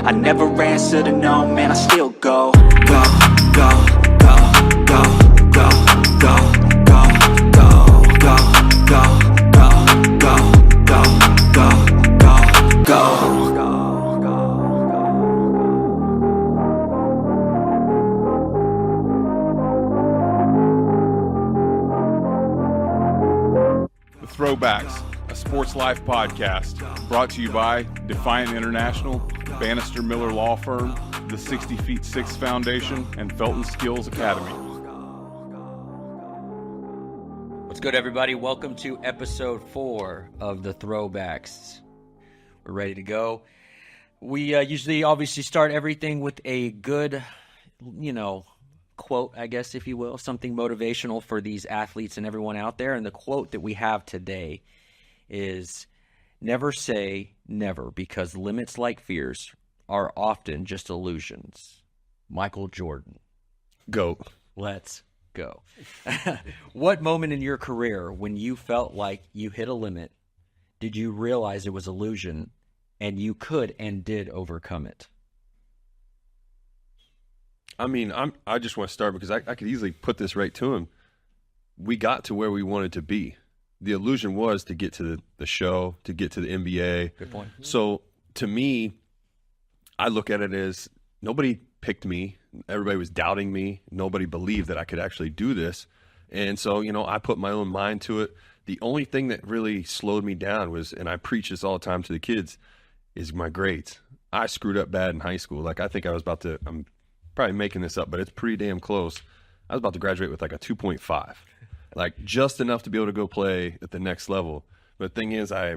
I never answer to no, man, I still go. Go, go, go, go, go, go, go, go, go, go, go, go, go, go, go. Throwbacks, a sports life podcast, brought to you by Defiant International, Bannister Miller Law Firm, the 60 Feet 6 Foundation, and Felton Skills Academy. What's good, everybody? Welcome to episode 4 of the Throwbacks. We're ready to go. We usually obviously start everything with a good, quote, I guess, if you will, something motivational for these athletes and everyone out there. And the quote that we have today is, never say never, because limits like fears are often just illusions. Michael Jordan. Go. Let's go. What moment in your career when you felt like you hit a limit did you realize it was illusion and you could and did overcome it? I mean, I just want to start because I could easily put this right to him. We got to where we wanted to be. The illusion was to get to the show, to get to the NBA. Good point. So to me, I look at it as nobody picked me. Everybody was doubting me. Nobody believed that I could actually do this. And so, I put my own mind to it. The only thing that really slowed me down was, and I preach this all the time to the kids, is my grades. I screwed up bad in high school. Like, I think I was about to, I'm probably making this up, but it's pretty damn close. I was about to graduate with like a 2.5, like just enough to be able to go play at the next level. But the thing is, I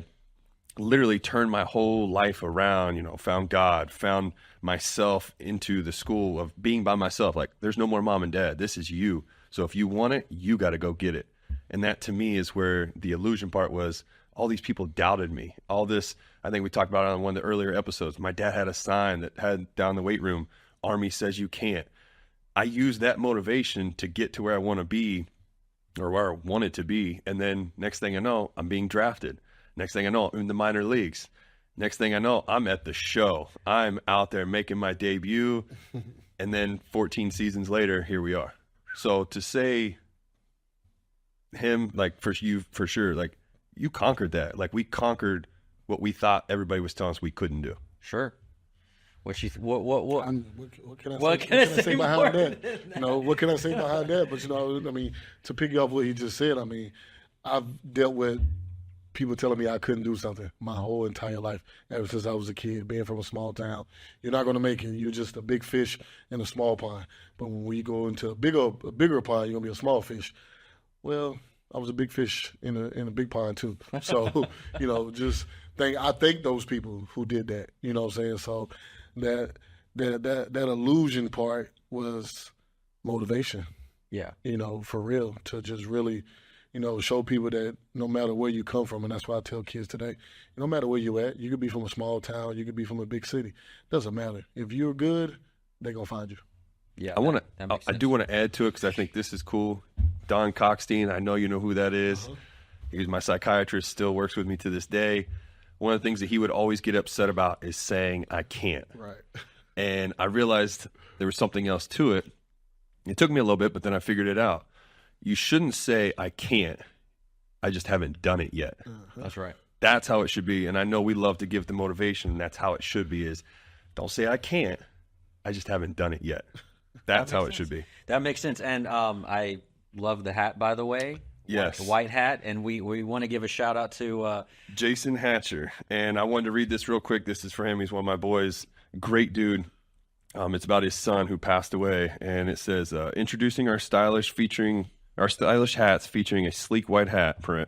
literally turned my whole life around, found God, found myself into the school of being by myself. Like, there's no more mom and dad. This is you. So if you want it, you got to go get it. And that to me is where the illusion part was. All these people doubted me. All this, I think we talked about it on one of the earlier episodes. My dad had a sign that had down the weight room, Army says you can't. I used that motivation to get to where I want to be, or where I wanted to be. And then next thing I know, I'm being drafted. Next thing I know, I'm in the minor leagues. Next thing I know, I'm at the show. I'm out there making my debut. And then 14 seasons later, here we are. So to say him, like, for you, for sure, like, you conquered that. Like, we conquered what we thought everybody was telling us we couldn't do. Sure. What can I say behind that? What can I say behind that? But to piggy off what he just said, I've dealt with people telling me I couldn't do something my whole entire life, ever since I was a kid, being from a small town. You're not going to make it. You're just a big fish in a small pond. But when we go into a bigger pond, you're going to be a small fish. Well, I was a big fish in a big pond too. So, I thank those people who did that. You know what I'm saying? So that illusion part was motivation. Yeah. For real, to just really, show people that no matter where you come from, and that's why I tell kids today, no matter where you at, you could be from a small town, you could be from a big city. Doesn't matter. If you're good, they're going to find you. Yeah. I do want to add to it because I think this is cool. Don Cockstein, I know you know who that is. Uh-huh. He's my psychiatrist, still works with me to this day. One of the things that he would always get upset about is saying, I can't. Right. And I realized there was something else to it. It took me a little bit, but then I figured it out. You shouldn't say, I can't. I just haven't done it yet. Uh-huh. That's right. That's how it should be. And I know we love to give the motivation, and that's how it should be, is don't say I can't. I just haven't done it yet. That's how it should be. That makes sense. And I love the hat, by the way. Yes. The white hat. And we want to give a shout out to Jason Hatcher. And I wanted to read this real quick. This is for him. He's one of my boys. Great dude. It's about his son who passed away. And it says, introducing our stylish hats featuring a sleek white hat print.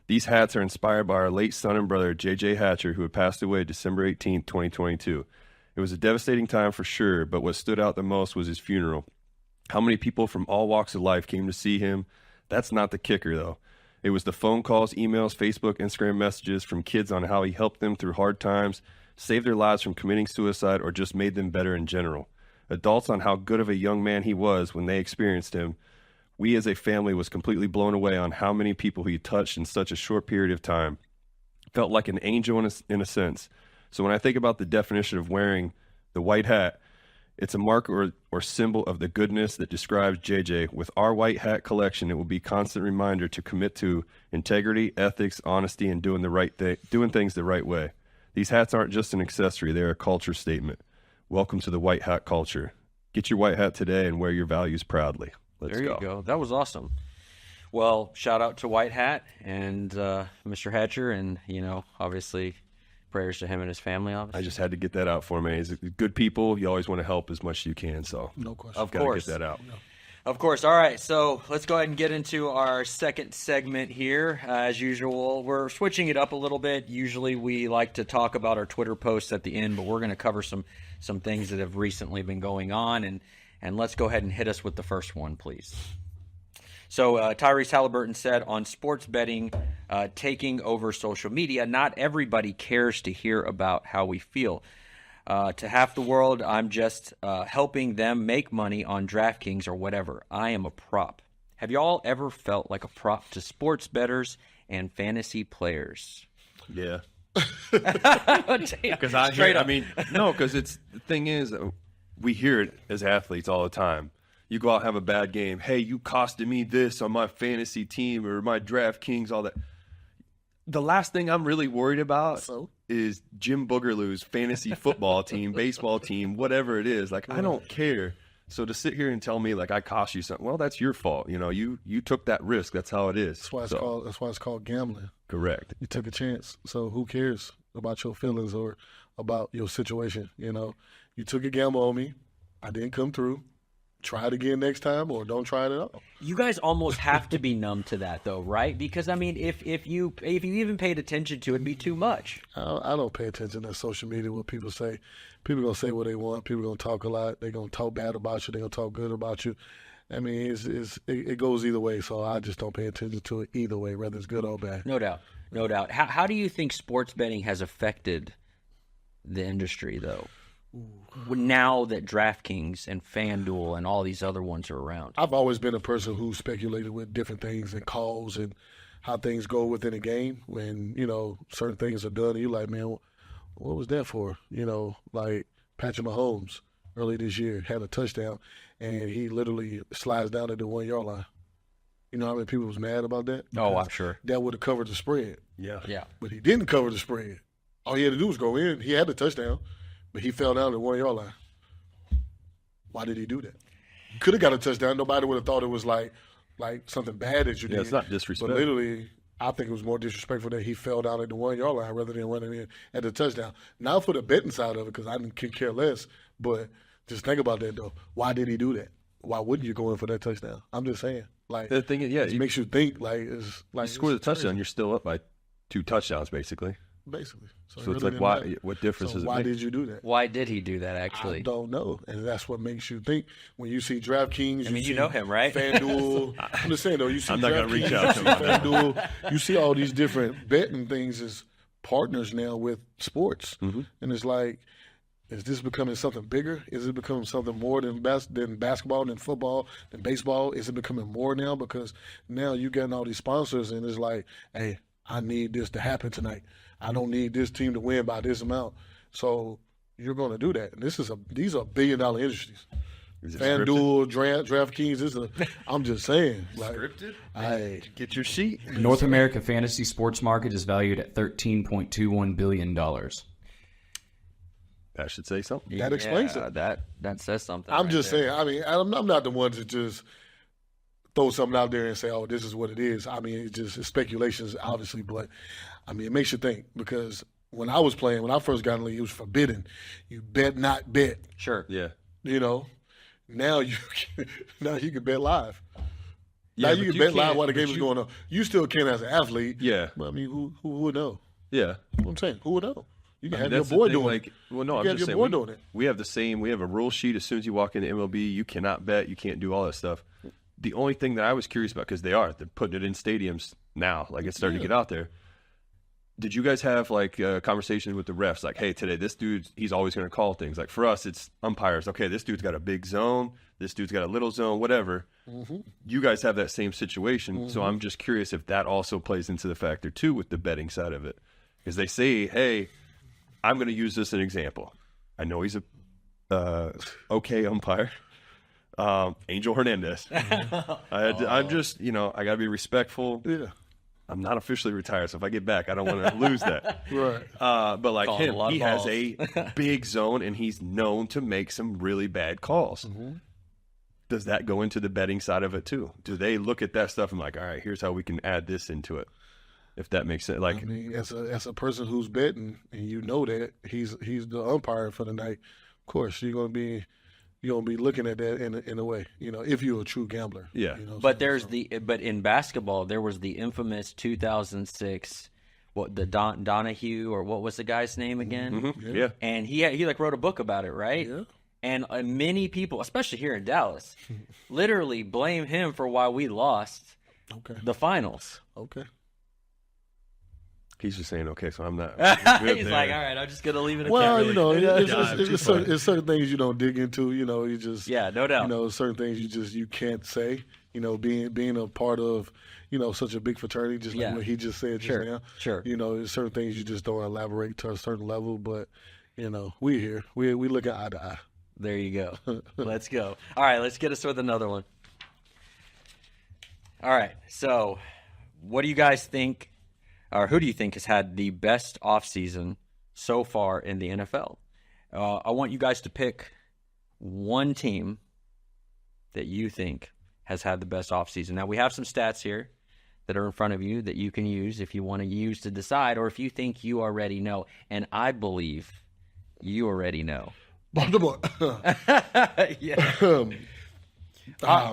These hats are inspired by our late son and brother, J.J. Hatcher, who had passed away December 18th, 2022. It was a devastating time for sure, but what stood out the most was his funeral. How many people from all walks of life came to see him? That's not the kicker, though. It was the phone calls, emails, Facebook, Instagram messages from kids on how he helped them through hard times, saved their lives from committing suicide, or just made them better in general. Adults on how good of a young man he was when they experienced him. We as a family was completely blown away on how many people he touched in such a short period of time. Felt like an angel in a sense. So when I think about the definition of wearing The white hat. It's a mark or symbol of the goodness that describes JJ. With our white hat collection, it will be a constant reminder to commit to integrity, ethics, honesty, and doing things the right way. These hats aren't just an accessory; they're a culture statement. Welcome to the white hat culture. Get your white hat today and wear your values proudly. Let's there you go. That was awesome. Well, shout out to White Hat and Mr. Hatcher, and obviously. Prayers to him and his family, obviously. I just had to get that out for me. He's good people. You always want to help as much as you can. So No question. Of course. Get that out. Of course. All right. So let's go ahead and get into our second segment here. As usual, we're switching it up a little bit. Usually we like to talk about our Twitter posts at the end, but we're going to cover some things that have recently been going on. And let's go ahead and hit us with the first one, please. So Tyrese Halliburton said on sports betting taking over social media, not everybody cares to hear about how we feel. To half the world, I'm just helping them make money on DraftKings or whatever. I am a prop. Have y'all ever felt like a prop to sports bettors and fantasy players? Yeah. Because because the thing is, we hear it as athletes all the time. You go out and have a bad game. Hey, you costed me this on my fantasy team or my DraftKings, all that. The last thing I'm really worried about is Jim Boogerloo's fantasy football team, baseball team, whatever it is. Like, I don't care. So to sit here and tell me like I cost you something, well, that's your fault. You took that risk. That's how it is. That's why it's called gambling. Correct. You took a chance. So who cares about your feelings or about your situation? You took a gamble on me. I didn't come through. Try it again next time, or don't try it at all. You guys almost have to be numb to that, though, right? Because if you even paid attention to it, it'd be too much. I don't pay attention to social media. What people say, people gonna say what they want. People gonna talk a lot. They gonna talk bad about you. They gonna talk good about you. I mean, it goes either way. So I just don't pay attention to it either way, whether it's good or bad. No doubt. How do you think sports betting has affected the industry, though? Now that DraftKings and FanDuel and all these other ones are around. I've always been a person who speculated with different things and calls and how things go within a game when, certain things are done. And you're like, man, what was that for? Like Patrick Mahomes early this year had a touchdown and he literally slides down at the 1 yard line. You know how many people was mad about that? Oh, I'm sure. That would have covered the spread. Yeah. But he didn't cover the spread. All he had to do was go in. He had the touchdown. But he fell down the 1 yard line. Why did he do that? Could have got a touchdown. Nobody would have thought it was like something bad that you did. Yeah, it's not disrespect. But literally, I think it was more disrespectful that he fell down at the 1 yard line rather than running in at the touchdown. Now for the betting side of it, because I could care less. But just think about that though. Why did he do that? Why wouldn't you go in for that touchdown? I'm just saying. Like the thing is, it makes you think. It's like you score the touchdown, crazy. you're still up by 2 touchdowns, basically. Basically. So it's like, why? What difference does it why make? did you do that? Why did he do that, actually? I don't know. And that's what makes you think. When you see DraftKings, you know him, right? FanDuel. I'm just saying, though, you see I'm not gonna reach DraftKings, out you to see him. FanDuel, you see all these different betting things as partners now with sports. Mm-hmm. And it's like, is this becoming something bigger? Is it becoming something more than basketball, than football, than baseball? Is it becoming more now? Because now you're getting all these sponsors, and it's like, hey, I need this to happen tonight. I don't need this team to win by this amount. So you're going to do that. And these are billion-dollar industries. FanDuel, DraftKings. I'm just saying. Like, scripted? Get your sheet. North America fantasy sports market is valued at $13.21 billion. That should say something. That explains it. That says something. I'm right just there. saying. I mean, I'm not the one to just throw something out there and say, oh, this is what it is. I mean, it's speculations, obviously, but I mean, it makes you think because when I was playing, when I first got in the league, it was forbidden. You bet not bet. Sure. Yeah. Now you can bet live. Yeah, now you but can bet live can't- while the but game is you- going on. You still can as an athlete. Yeah. But I mean, who would know? Yeah. What I'm saying, who would know? You can I mean, have your that's the boy thing, doing like, it. well, no, You I'm can have just your saying boy doing it. we have the same. We have a rule sheet. As soon as you walk into MLB, you cannot bet. You can't do all that stuff. The only thing that I was curious about, because they're putting it in stadiums now, like it's starting to get out there. Did you guys have like conversations with the refs? Like, hey, today this dude, he's always going to call things. Like for us, it's umpires. Okay, this dude's got a big zone. This dude's got a little zone. Whatever. Mm-hmm. You guys have that same situation, so I'm just curious if that also plays into the factor too with the betting side of it, because they say, hey, I'm going to use this as an example. I know he's a okay umpire, Angel Hernandez. I'm just, I got to be respectful. Yeah. I'm not officially retired, so if I get back, I don't want to lose that. Right. But like Calling a him, lot he of has balls. a big zone, and he's known to make some really bad calls. Does that go into the betting side of it too? Do they look at that stuff and like, all right, here's how we can add this into it, if that makes sense? Like, I mean, as a person who's betting, and you know that he's the umpire for the night, of course you're gonna be looking at that in a way, if you're a true gambler. Yeah. But but in basketball there was the infamous 2006 Donahue, or what was the guy's name again? yeah. And he like wrote a book about it, right? Yeah. And many people, especially here in Dallas, literally blame him for why we lost Okay. the finals. Okay. He's just saying, okay, so I'm not. He's like, all right, I'm just gonna leave it at Well, that. it's certain things you don't dig into. You just Yeah, no doubt. certain things you can't say. Being a part of such a big fraternity, just Yeah. like what he just said just Sure, now. sure. There's certain things you just don't elaborate to a certain level. But we here, we look at eye to eye. There you go. Let's go. All right, let's get us with another one. All right, so what do you guys think, or who do you think has had the best offseason so far in the NFL? I want you guys to pick one team that you think has had the best offseason. Now, we have some stats here that are in front of you that you can use if you want to use to decide, or if you think you already know. And I believe you already know. Baltimore. Yeah.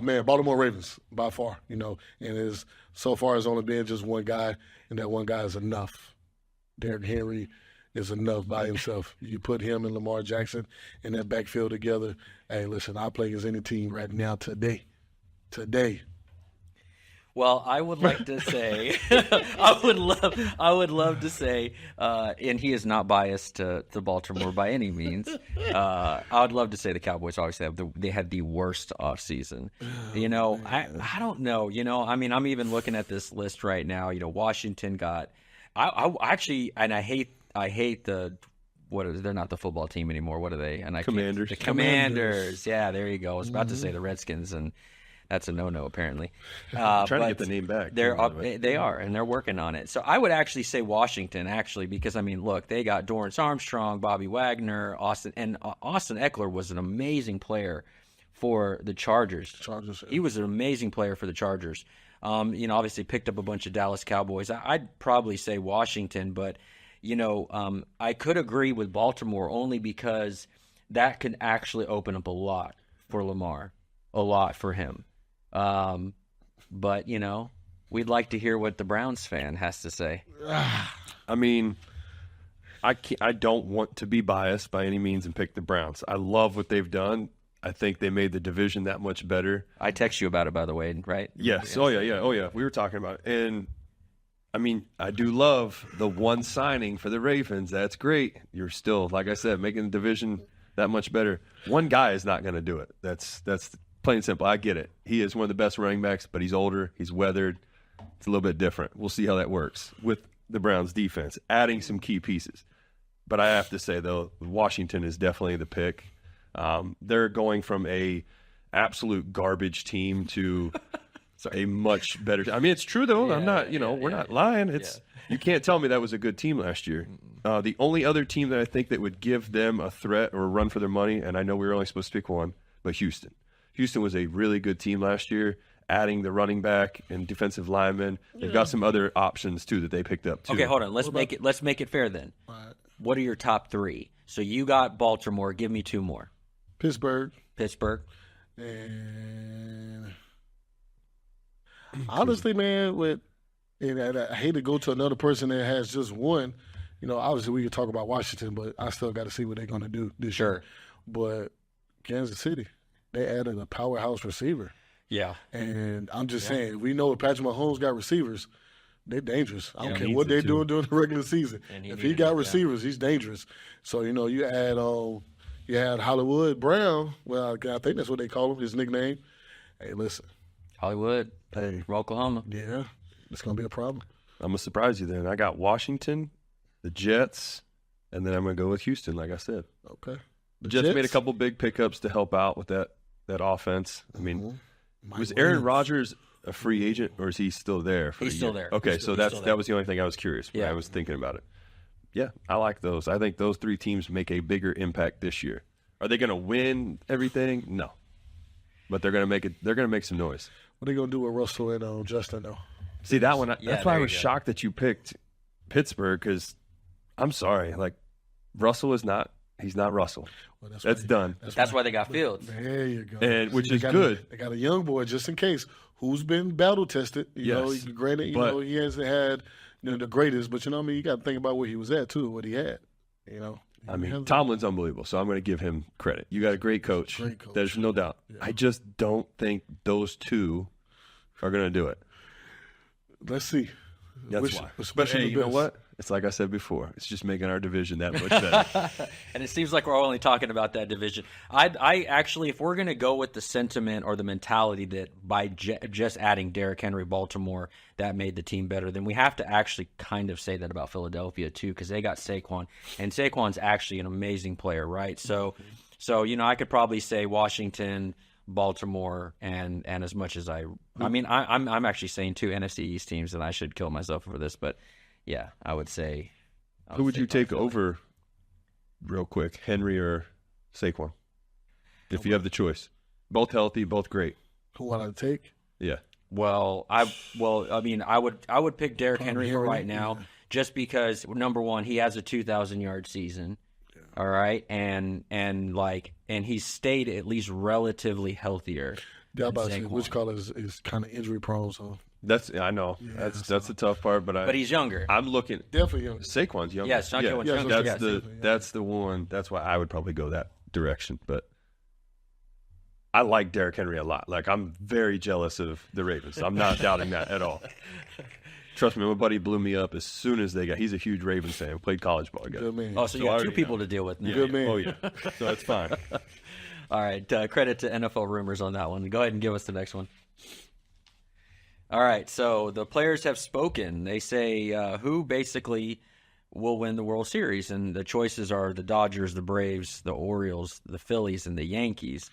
Man, Baltimore Ravens by far. And so far it's only been just one guy, and that one guy is enough. Derrick Henry is enough by himself. You put him and Lamar Jackson in that backfield together. Hey, listen, I'll play against any team right now today. Well, I would like to say, I would love to say, and he is not biased to Baltimore by any means. I would love to say the Cowboys obviously they had the worst offseason. I don't know. I mean, I'm even looking at this list right now. Washington got, I actually, and I hate the. What is? They're not the football team anymore. What are they? And Commanders. The Commanders. Yeah, there you go. I was about to say the Redskins, and that's a no-no apparently. Trying to get the name back. They are, and they're working on it. So I would actually say Washington, because I mean, look, they got Dorrance Armstrong, Bobby Wagner, Austin Eckler was an amazing player for the Chargers. He was an amazing player for the Chargers. Obviously picked up a bunch of Dallas Cowboys. I'd probably say Washington, but I could agree with Baltimore only because that can actually open up a lot for Lamar, a lot for him. But we'd like to hear what the Browns fan has to say. I mean, I don't want to be biased by any means and pick the Browns. I love what they've done. I think they made the division that much better. I text you about it, by the way, right? Yes. Oh yeah. We were talking about it. And I mean, I do love the one signing for the Ravens. That's great. You're still, like I said, making the division that much better. One guy is not going to do it. That's plain and simple. I get it. He is one of the best running backs, but he's older. He's weathered. It's a little bit different. We'll see how that works with the Browns defense, adding some key pieces. But I have to say, though, Washington is definitely the pick. They're going from a absolute garbage team to a much better team. I mean, it's true, though. I'm not, we're not lying. You can't tell me that was a good team last year. The only other team that I think that would give them a threat or a run for their money, and I know we were only supposed to pick one, but Houston. Houston was a really good team last year, adding the running back and defensive linemen. They've got some other options, too, that they picked up, too. Okay, hold on. Let's make it fair then. What are your top three? So you got Baltimore. Give me two more. Pittsburgh. And honestly, man, and I hate to go to another person that has just one. Obviously we could talk about Washington, but I still got to see what they're going to do this year. But Kansas City, they added a powerhouse receiver. Yeah. And I'm just saying, we know if Patrick Mahomes got receivers, they're dangerous. I don't care needs what they're it, too. doing during the regular season. If he got receivers, he's dangerous. So, you add you had Hollywood Brown. Well, I think that's what they call him, his nickname. Hey, listen. Hollywood. Hey. From Oklahoma. Yeah, it's going to be a problem. I'm going to surprise you then. I got Washington, the Jets, and then I'm going to go with Houston, like I said. Okay. Jets made a Jets? couple big pickups to help out with that offense. I mean, Mike was Aaron Williams. Rodgers a free agent, or is he still there? He's still there. Okay, He's so still there. that was the only thing I was curious. Yeah. I was thinking about it. Yeah, I like those. I think those 3 teams make a bigger impact this year. Are they going to win everything? No, but they're going to make it. They're going to make some noise. What are they gonna do with Russell and Justin though? See that one? Yeah, That's why I there was you go. shocked that you picked Pittsburgh because I'm sorry, like Russell is not. He's not Russell. Well, That's done. That's why they got Fields. There you go. And which they is got good. They got a young boy just in case who's been battle tested. You know, Yes. granted, you But- know he hasn't had the greatest, but you know what I mean. You got to think about where he was at too, what he had. You know, I mean, Tomlin's unbelievable, so I'm going to give him credit. You got a great coach. Great coach. There's no doubt. I just don't think those 2 are going to do it. Let's see. That's Wish- why. wish But him hey, the you know best. what? It's like I said before. It's just making our division that much better. And it seems like we're only talking about that division. I actually, if we're going to go with the sentiment or the mentality that by just adding Derrick Henry, Baltimore, that made the team better, then we have to actually kind of say that about Philadelphia too, because they got Saquon, and Saquon's actually an amazing player, right? So I could probably say Washington, Baltimore, and as much as I'm actually saying 2 NFC East teams, and I should kill myself for this, but yeah, I would say. Who would you take Philly. over, real quick, Henry or Saquon? If you have the choice. Both healthy, both great. Who would I take? Yeah. Well, I would pick Derrick Henry for Henry, right now, just because number one, he has a 2,000-yard season, all right, and he's stayed at least relatively healthier. Yeah, I'm about to say, Saquon. which color is kind of injury prone, so I know. That's the tough part, but But he's younger. I'm looking definitely young. Saquon's younger. Yeah, Saquon's younger, That's yes. that's the one. That's why I would probably go that direction. But I like Derrick Henry a lot. Like, I'm very jealous of the Ravens. I'm not doubting that at all. Trust me, my buddy blew me up as soon as he's a huge Ravens fan. Played college ball together. Good man. Oh, so you I have 2 already people to deal with now. Good man. Oh yeah. So that's fine. All right, credit to NFL Rumors on that one. Go ahead and give us the next one. All right, so the players have spoken. They say who basically will win the World Series, and the choices are the Dodgers, the Braves, the Orioles, the Phillies, and the Yankees.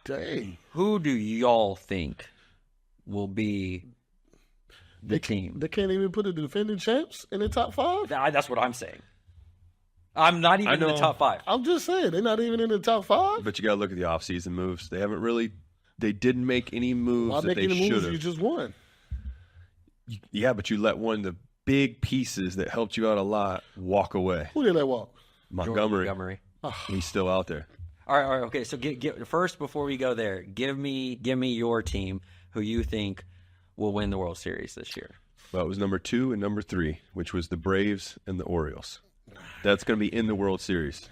Dang. Who do y'all think will be the team? They can't even put the defending champs in the top 5? That's what I'm saying. I'm not even in the know. top 5. I'm just saying, they're not even in the top 5. But you got to look at the offseason moves. They didn't make any moves Why that make they any should moves? You have. just won. Yeah, but you let one of the big pieces that helped you out a lot walk away. Who did they walk? Montgomery. He's still out there. All right. Okay. So first, before we go there, give me your team who you think will win the World Series this year. Well, it was number 2 and number 3, which was the Braves and the Orioles. That's going to be in the World Series.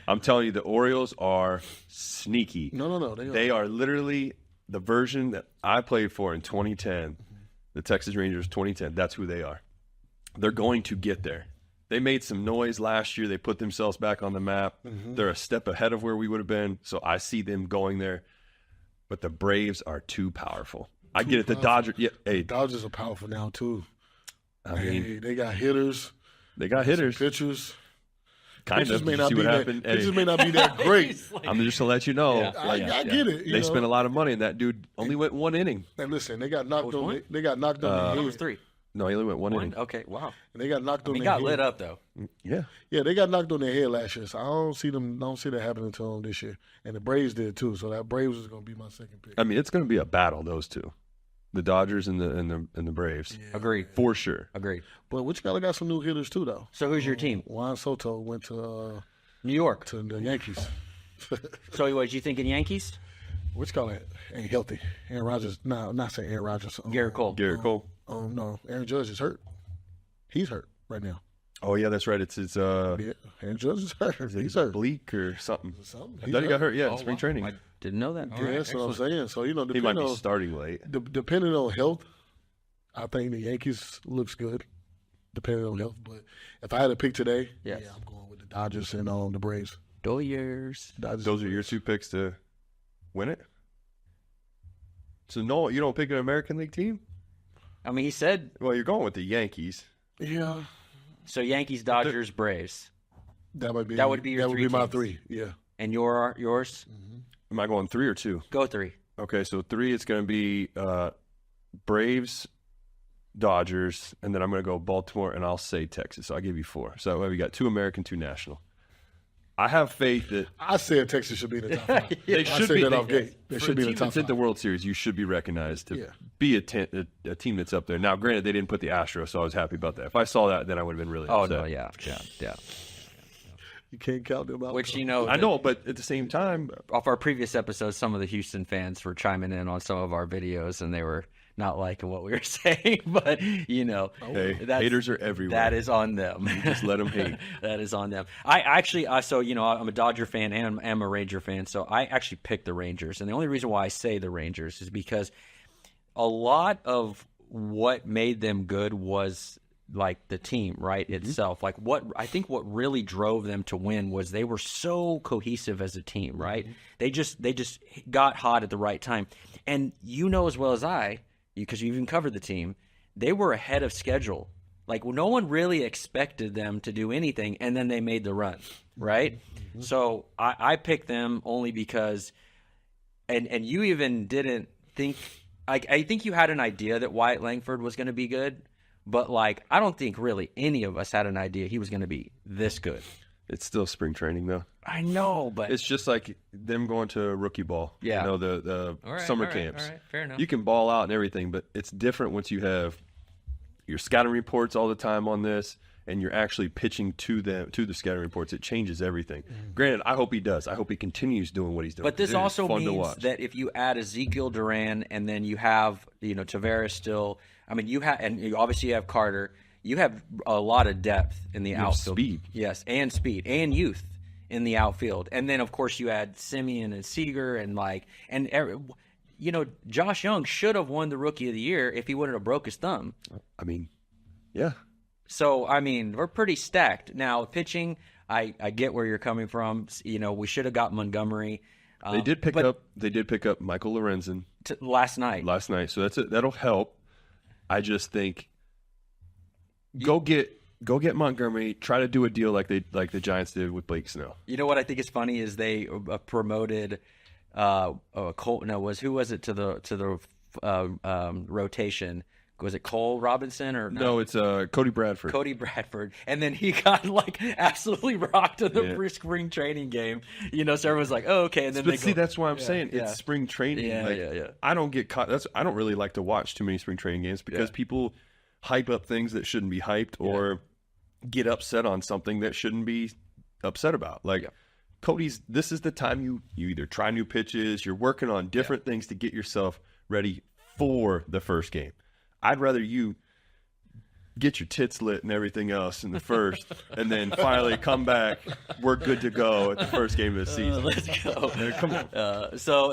I'm telling you, the Orioles are sneaky. No. They are literally the version that I played for in 2010, the Texas Rangers 2010. That's who they are. They're going to get there. They made some noise last year. They put themselves back on the map. They're a step ahead of where we would have been, so I see them going there. But the Braves are too powerful. I get it. The Dodgers, Dodgers are powerful now too. I mean, Hey, they got hitters, they got hitters. pitchers. Kind Pitchers of. may Did you not see be what that. happened? Pitchers Hey, may not be that great. I'm just gonna let you know. Yeah. I get it. They spent a lot of money, and that dude only went 1 inning. And listen, they got knocked was on. one? They got knocked on It the was head. 3. No, he only went 1 inning. Okay. Wow. And they got knocked on He their got head. lit up though. Yeah. Yeah, they got knocked on their head last year, so I don't see that happening to them this year. And the Braves did too, so that Braves is going to be my second pick. I mean, it's going to be a battle. Those two, the Dodgers and the Braves, Agreed. for sure. Agreed. But which got some new hitters too, though. So who's your team? Juan Soto went to New York. the Yankees. So what you thinking Yankees? Which guy ain't healthy? Aaron Rodgers. No, not saying Aaron Rodgers. Garrett Cole. Garrett Cole. No, Aaron Judge is hurt. He's hurt right now. Oh yeah, that's right. It's Yeah, Aaron Judge is hurt. He's hurt. Bleak or something. Something. I thought he got hurt. Yeah, in spring training. I didn't know that. Yeah, that's what I'm saying. So He might depending be on starting late. depending on health, I think the Yankees looks good. Depending on health, but if I had to pick today, Yes. yeah, I'm going with the Dodgers and the Braves. Doyers. Dodgers. Those are your 2 picks to win it. So no, you don't pick an American League team. I mean, he said Well, you're going with the Yankees. Yeah, so. Yankees, Dodgers, Braves. that would be That would be your that would three be my teams. 3. Yeah, And yours? Am I going 3 or 2? Go 3. Okay, so 3, it's going to be Braves, Dodgers, and then I'm going to go Baltimore, and I'll say Texas. So I'll give you 4. So that way we got 2 American, 2 national. I have faith that I said Texas should be in the top 5. they I should said be. that off gate. They For should a be in team the top that's in 5. the World Series, you should be recognized to Yeah. be a team that's up there. Now, granted, they didn't put the Astros, so I was happy about that. If I saw that, then I would have been really Oh, upset. no, yeah. You can't count them out. Which, I know, but at the same time, off our previous episodes, some of the Houston fans were chiming in on some of our videos, and they were not liking what we were saying. But hey, haters are everywhere. That is on them. Just let them hate. That is on them. I actually, I'm a Dodger fan and I'm a Ranger fan, so I actually picked the Rangers. And the only reason why I say the Rangers is because a lot of what made them good was like the team, right, itself. Like what really drove them to win was they were so cohesive as a team, right? They just got hot at the right time. And as well as I, because you even covered the team, they were ahead of schedule. Like no one really expected them to do anything, and then they made the run, right? So I picked them only because, and you even didn't think, I think you had an idea that Wyatt Langford was going to be good, but I don't think really any of us had an idea he was going to be this good. It's still spring training, though. I know, but It's just like them going to rookie ball. Yeah. The summer camps. All right, fair enough. You can ball out and everything, but it's different once you have your scouting reports all the time on this, and you're actually pitching to the scouting reports. It changes everything. Granted, I hope he does. I hope he continues doing what he's doing. But this It is also fun to means watch. that if you add Ezekiel Duran and then you have, Tavares still, you obviously have Carter, you have a lot of depth in the outfield. speed. Yes, and speed and youth in the outfield. And then, of course, you add Simeon and Seager Josh Young should have won the Rookie of the Year if he wouldn't have broke his thumb. Yeah. So, we're pretty stacked. Now, pitching, I get where you're coming from. We should have got Montgomery. They did pick up Michael Lorenzen last night. So that'll help. I just think go get Montgomery, try to do a deal like the Giants did with Blake Snell. You know what I think is funny is they promoted Cole. No, who was it to the rotation? Was it Cole Robinson or No, it's Cody Bradford. Cody Bradford, and then he got absolutely rocked in the spring training game. So everyone's like, "Oh, okay." And then that's why I'm saying it's spring training. Yeah. I don't get caught. I don't really like to watch too many spring training games because people hype up things that shouldn't be hyped or get upset on something that shouldn't be upset about. Cody's. This is the time you either try new pitches, you're working on different things to get yourself ready for the first game. I'd rather you get your tits lit and everything else in the first, and then finally come back. We're good to go at the first game of the season. Let's go. Come on.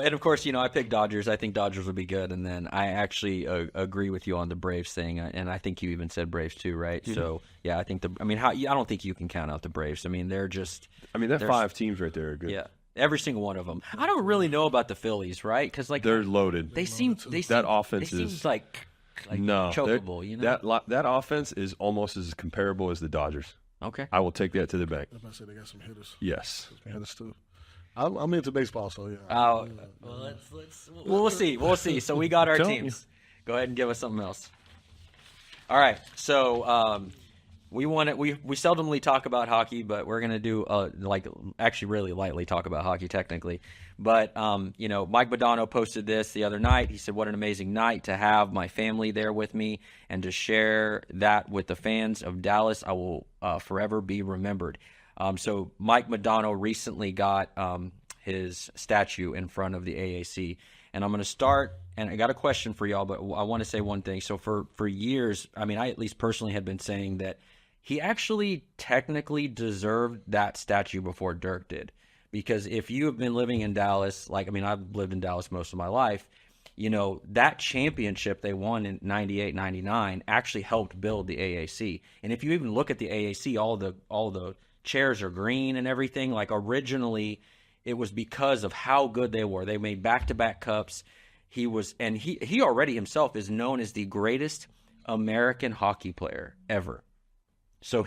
And of course, I picked Dodgers. I think Dodgers will be good. And then I actually agree with you on the Braves thing. And I think you even said Braves too, right? Mm-hmm. So yeah, I think I don't think you can count out the Braves. They're just. That 5 teams right there are good. Yeah. Every single one of them. I don't really know about the Phillies, right? Because they're loaded. That offense seems like chokeable, That offense is almost as comparable as the Dodgers. Okay. I will take that to the bank. I say they got some hitters. Yes. Some hitters too. I'm into baseball, so yeah. Well, we'll see. We'll see. So we got our teams. Go ahead and give us something else. All right. So we seldomly talk about hockey, but we're gonna do actually really lightly talk about hockey technically. But Mike Modano posted this the other night. He said, "What an amazing night to have my family there with me and to share that with the fans of Dallas. I will forever be remembered." So Mike Modano recently got his statue in front of the AAC, and I'm going to start. And I got a question for y'all, but I want to say one thing. So for years, I at least personally had been saying that he actually technically deserved that statue before Dirk did. Because if you have been living in Dallas, I've lived in Dallas most of my life, that championship they won in 98, 99 actually helped build the AAC. And if you even look at the AAC, all the chairs are green and everything. Originally, it was because of how good they were. They made back-to-back cups. He already himself is known as the greatest American hockey player ever. So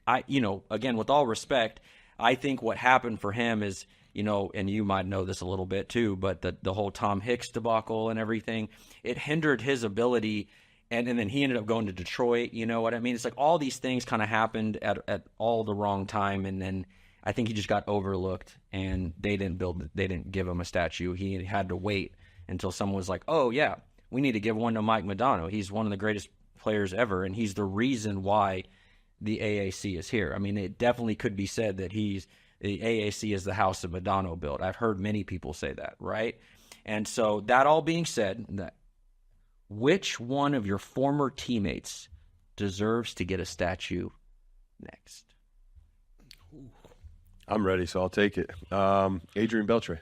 again, with all respect, I think what happened for him is you know, and you might know this a little bit too, but the whole Tom Hicks debacle and everything, it hindered his ability. And then he ended up going to Detroit. You know what I mean? It's like all these things kind of happened at all the wrong time. And then I think he just got overlooked, and they didn't give him a statue. He had to wait until someone was like, oh, yeah, we need to give one to Mike Modano. He's one of the greatest players ever, and he's the reason why the AAC is here. I mean, it definitely could be said that the AAC is the house of Modano built. I've heard many people say that, right? And so that all being said, which one of your former teammates deserves to get a statue next? I'm ready, so I'll take it. Adrian Beltre.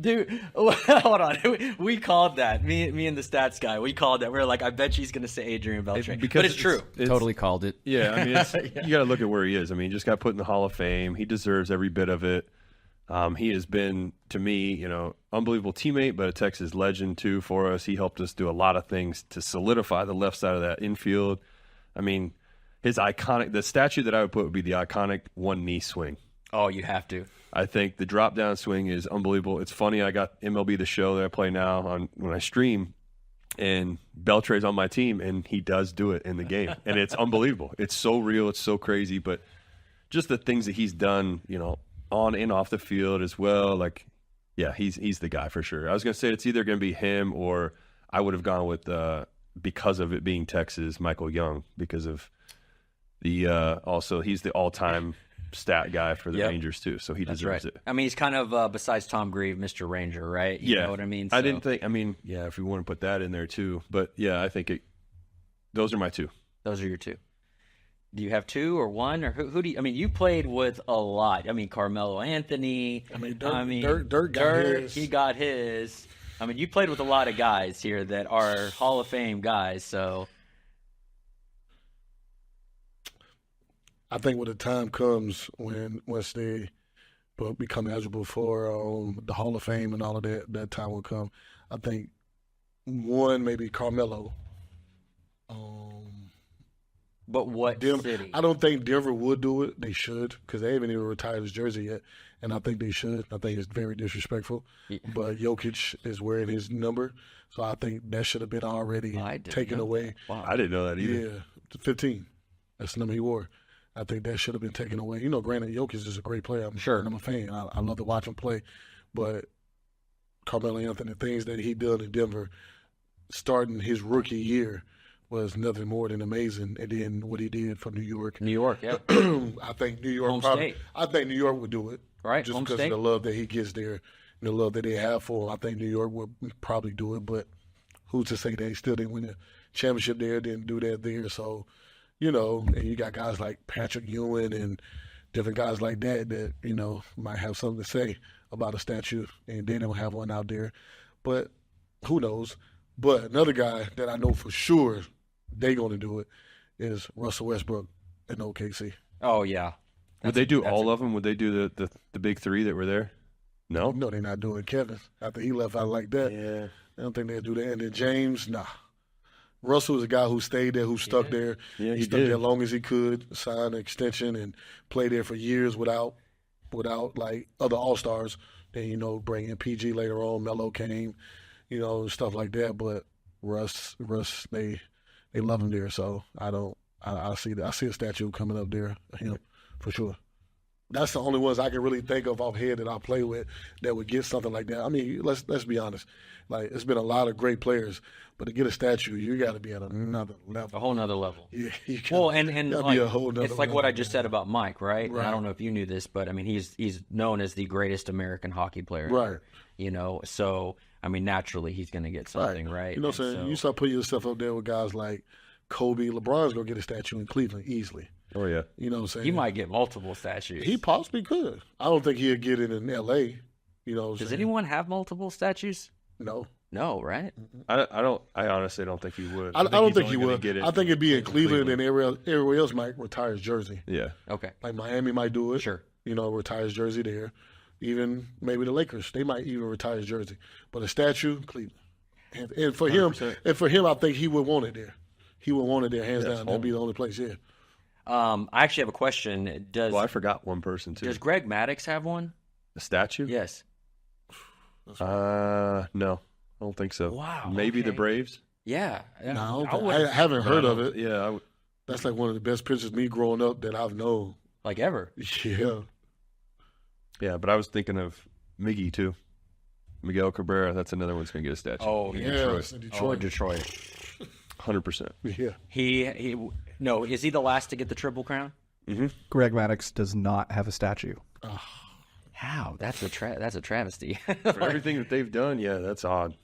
Dude, hold on. We called that. Me and the stats guy, we called that. We were like, I bet she's going to say Adrian Beltre. But it's true. Totally called it. Yeah, I mean, you got to look at where he is. I mean, he just got put in the Hall of Fame. He deserves every bit of it. He has been, to me, you know, unbelievable teammate, but a Texas legend too for us. He helped us do a lot of things to solidify the left side of that infield. I mean, the statue that I would put would be the iconic one knee swing. Oh, you have to. I think the drop down swing is unbelievable. It's funny. I got MLB The Show that I play now when I stream, and Beltre's on my team, and he does do it in the game, and it's unbelievable. It's so real. It's so crazy, but just the things that he's done, you know, on and off the field as well. Like, yeah, he's the guy for sure. I was gonna say it's either gonna be him, or I would have gone with because of it being Texas, Michael Young, because of the also he's the all-time stat guy for the Rangers too, so he deserves it. I mean, he's kind of besides Tom Grieve, Mr. Ranger, right? You know what I mean? So, I didn't think. I mean, yeah, if we want to put that in there too, but yeah, I think those are my two. Those are your two. Do you have two or one, or who do you? I mean, you played with a lot. I mean, Carmelo Anthony. Dirk got his. He got his. I mean, you played with a lot of guys here that are Hall of Fame guys. So, I think when the time comes once they become eligible for the Hall of Fame and all of that time will come. I think one, maybe Carmelo. But what city? I don't think Denver would do it. They should, because they haven't even retired his jersey yet, and I think they should. I think it's very disrespectful. Yeah. But Jokic is wearing his number, so I think that should have been already taken away. Wow. I didn't know that either. Yeah, 15. That's the number he wore. I think that should have been taken away. You know, granted, Jokic is a great player. I'm a fan. I love to watch him play. But Carmelo Anthony, the things that he did in Denver, starting his rookie year, was nothing more than amazing. And then what he did for New York. New York, yeah. I think New York I think New York would do it. Right, just because of the love that he gets there and the love that they have for him. I think New York would probably do it, but who's to say they still didn't win the championship there, didn't do that there. So, you know, and you got guys like Patrick Ewing and different guys like that, you know, might have something to say about a statue, and they don't have one out there. But who knows? But another guy that I know for sure they're going to do it is Russell Westbrook in OKC. Oh, yeah. Would they do all of them? Would they do the big three that were there? No? No, they're not doing Kevin. After he left out like that, yeah. I don't think they'll do that. And then James, nah. Russell was a guy who stayed there, who stuck there. Yeah, he stuck there as long as he could, signed an extension, and played there for years without like other All-Stars. Then, you know, bring in PG later on, Melo came, you know, stuff like that. But Russ, they love him there. So I see a statue coming up there of him for sure. That's the only ones I can really think of offhand that I play with that would get something like that. I mean, let's be honest. Like, it's been a lot of great players, but to get a statue, you got to be at another level. A whole nother level. Yeah. And like, be a whole it's like level. what I just said about Mike, right? I don't know if you knew this, but I mean, he's known as the greatest American hockey player. Right. You know, so I mean, naturally, he's going to get something, right? You know what I'm saying? You start putting yourself up there with guys like Kobe. LeBron's going to get a statue in Cleveland easily. Oh, yeah. You know what I'm saying? He might get multiple statues. He possibly could. I don't think he'll get it in L.A. You know what I'm Does saying? anyone have multiple statues? No. No, right? I honestly don't think he would. I don't think he would. Get it I think it'd be in Cleveland, and everywhere else might retire his jersey. Yeah. Okay. Like Miami might do it. Sure. You know, retire his jersey there. Even maybe the Lakers, they might even retire his jersey. But a statue, Cleveland. And for 100%. him, I think he would want it there. He would want it there, hands down. That'd be the only place, yeah. I actually have a question. Well, I forgot one person, too. Does Greg Maddux have one? A statue? Yes. No, I don't think so. Wow, Maybe the okay. Braves. Yeah. No, I would've- I haven't heard of it. Yeah, That's like one of the best pictures of me growing up that I've known. like ever. Yeah. yeah, but I was thinking of Miggy too. Miguel Cabrera. That's another one's gonna get a statue. Oh, Yeah. Detroit. It's in Oh, Detroit. Detroit. 100%. Yeah. No, is he the last to get the Triple Crown? Greg Maddux does not have a statue. How? That's a travesty. For everything that they've done, yeah, that's odd.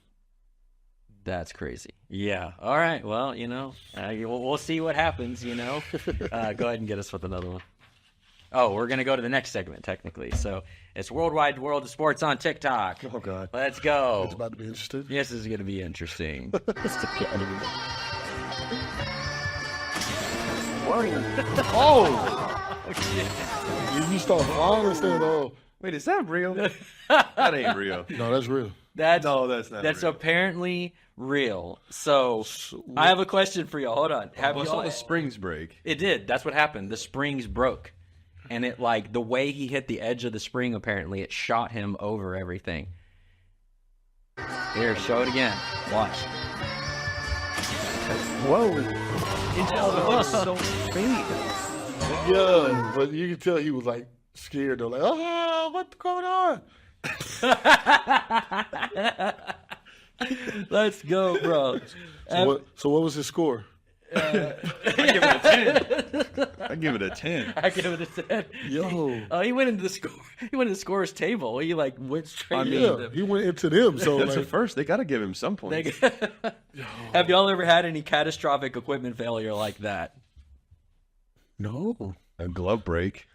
That's crazy. Yeah. All right. Well, we'll see what happens. Go ahead and get us with another one. Oh, we're gonna go to the next segment technically. So it's Worldwide World of Sports on TikTok. Oh God. Let's go. It's about to be interesting. Yes, this is gonna be interesting. You start flying instead of, Wait, is that real? That ain't real. no, that's real. That's not. That's real. apparently real. So I have a question for y'all. Hold on. Have Well, y'all? the springs break. It did. That's what happened. The springs broke, and it the way he hit the edge of the spring. Apparently, it shot him over everything. Here, show it again. Watch. Whoa. So Yeah, but you can tell he was like scared though, like, oh, what's going on? let's go, bro. So what was his score? I give it a 10. I give it a 10. Yo. Oh, he went into the score. He went into the scorer's table. He went straight into Yeah, them. he went into them. So That's like, at first. They got to give him some points. Have y'all ever had any catastrophic equipment failure like that? no, A glove break.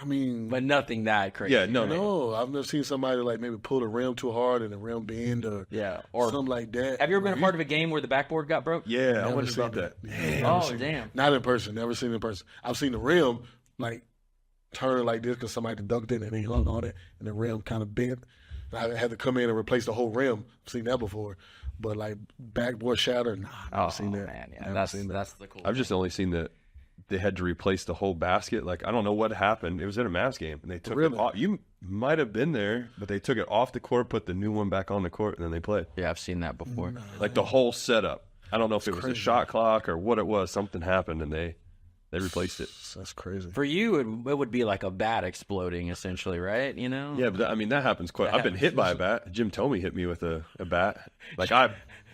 I mean, But nothing that crazy. Yeah, no. no, I've never seen somebody like maybe pull the rim too hard and the rim bend or Yeah. Or something like that. have you ever been a part of a game where the backboard got broke? Yeah, I Never wonder seen about that. Oh, damn. Not in person. Never seen it in person. I've seen the rim like turn like this because somebody dunked it and he hung on it and the rim kind of bent. I had to come in and replace the whole rim. I've seen that before. But like backboard shatter, nah, I've never seen that. Man, yeah, Never that's seen that. that's the cool. I've just only seen that they had to replace the whole basket. Like, I don't know what happened. It was in a Mavs game, and they took Really? it off. You might have been there, but they took it off the court, put the new one back on the court, and then they played. Yeah, I've seen that before. Like, the whole setup. I don't know if it was a crazy. shot clock or what it was. Something happened, and they replaced it. That's crazy. For you, it would be like a bat exploding, essentially, right? Yeah, but that happens quite. I've been hit by a bat. Jim Tomey hit me with a bat. Like, I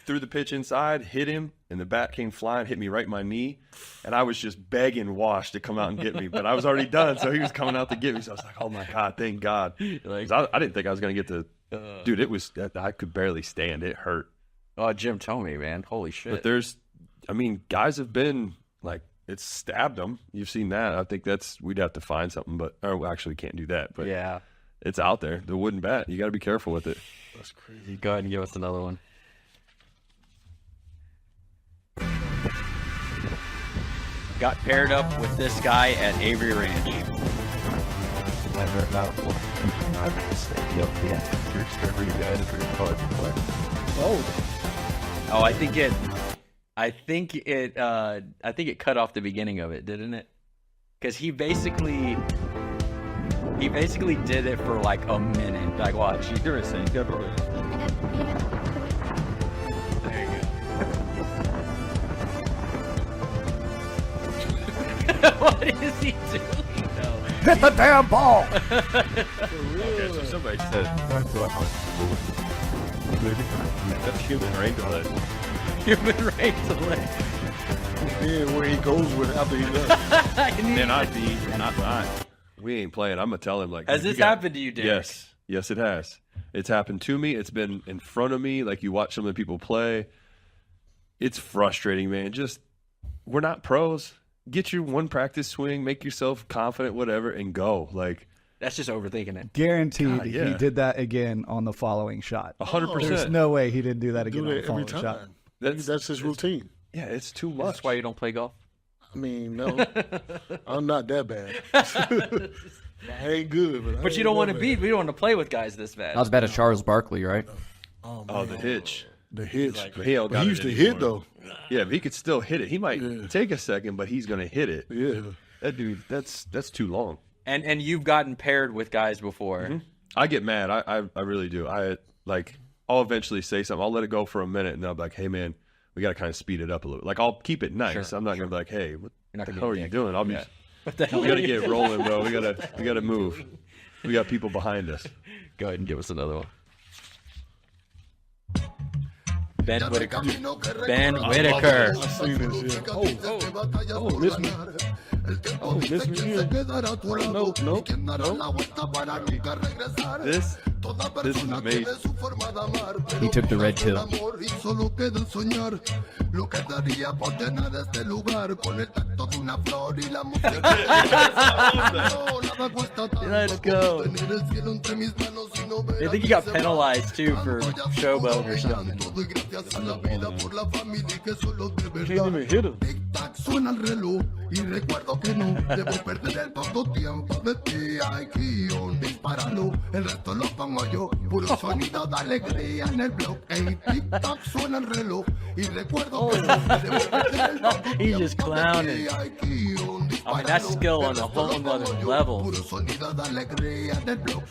threw the pitch inside, hit him, and the bat came flying, hit me right in my knee. And I was just begging Wash to come out and get me. But I was already done, so he was coming out to get me. So I was like, oh, my God, thank God. Like- 'Cause I didn't think I was going to get to – dude, it was – I could barely stand. It hurt. Oh, Jim Tomey, man. Holy shit. But there's – I mean, guys have been like – it's stabbed them. You've seen that. I think we'd have to find something. But – or we actually can't do that. But yeah. it's out there. The wooden bat. You got to be careful with it. That's crazy. You go ahead and give us another one. Got paired up with this guy at Avery Ranch. Oh, I think it cut off the beginning of it, didn't it? Because he basically did it for like a minute. Like, watch. You're a saint. There you go. What is he doing? No. Hit the damn ball! Okay, so somebody said that's human rain delay. Human right to leg. Yeah, where he goes with it after he does. Man, I'm not. We ain't playing. I'm gonna tell him like. Has this happened to you, Derek? Yes, it has. It's happened to me. It's been in front of me. Like, you watch some of the people play. It's frustrating, man. Just, we're not pros. Get your one practice swing, make yourself confident, whatever, and go. Like, That's just overthinking it. Guaranteed God, yeah. he did that again on the following shot. 100%. There's no way he didn't do that again Do on the that every following shot. time. That's his routine. Yeah, it's too much. That's why you don't play golf. I mean, no, I'm not that bad. I ain't good, But you don't want to be. We don't want to play with guys this bad. Not as bad as Charles Barkley, right? Oh, the hitch. The hitch. But he, But he used to hit though. Yeah, but he could still hit it. He might take a second, but he's gonna hit it. Yeah. That dude, that's too long. And you've gotten paired with guys before. I get mad. I really do. I'll eventually say something. I'll let it go for a minute, and I'll be like, "Hey, man, we got to kind of speed it up a little." Like, I'll keep it nice. I'm not gonna be like, "Hey, what the hell are you doing?" I'll be. What the hell? We got to get rolling, bro. We gotta move. We got people behind us. Go ahead and give us another one. Ben Whitaker. Ben Whitaker. I seen this. Yeah. Miss me. Oh, miss me. Yeah. No. This is amazing. He took the red pill. Let's go. I think he got penalized too for showboat or something. Can't even hit him. Suena el reloj y recuerdo que no debo perder el poco tiempo de ti. Ay, guión, dispáralo, el resto lo pongo yo. Puro sonido de alegría en el blog. Ey, tic-tac, suena el reloj y recuerdo que no debo perder el poco tiempo. He's just clowning. Ay, guión, I mean, that's skill on a whole nother level. puro sonido de alegría en el blog.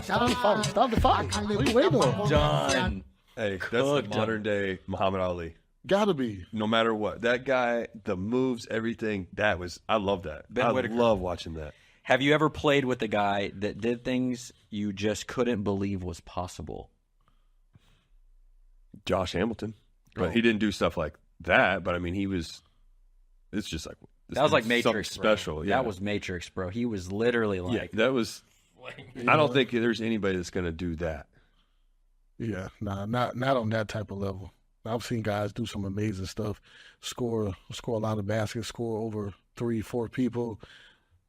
Stop the fight. Stop the fight. What are you waiting on? Done. Hey, that's Cooked the modern day Muhammad Ali. Gotta be. No matter what, that guy, the moves, everything. I love that. Ben I Whitaker. love watching that. Have you ever played with a guy that did things you just couldn't believe was possible? Josh Hamilton, but he didn't do stuff like that. But I mean, he was. It's just like That was like something Matrix, bro. special. Yeah, That was Matrix, bro. He was literally like, yeah, that was. I don't think there's anybody that's going to do that. Yeah, nah, not on that type of level. I've seen guys do some amazing stuff, score a lot of baskets, score over 3-4 people,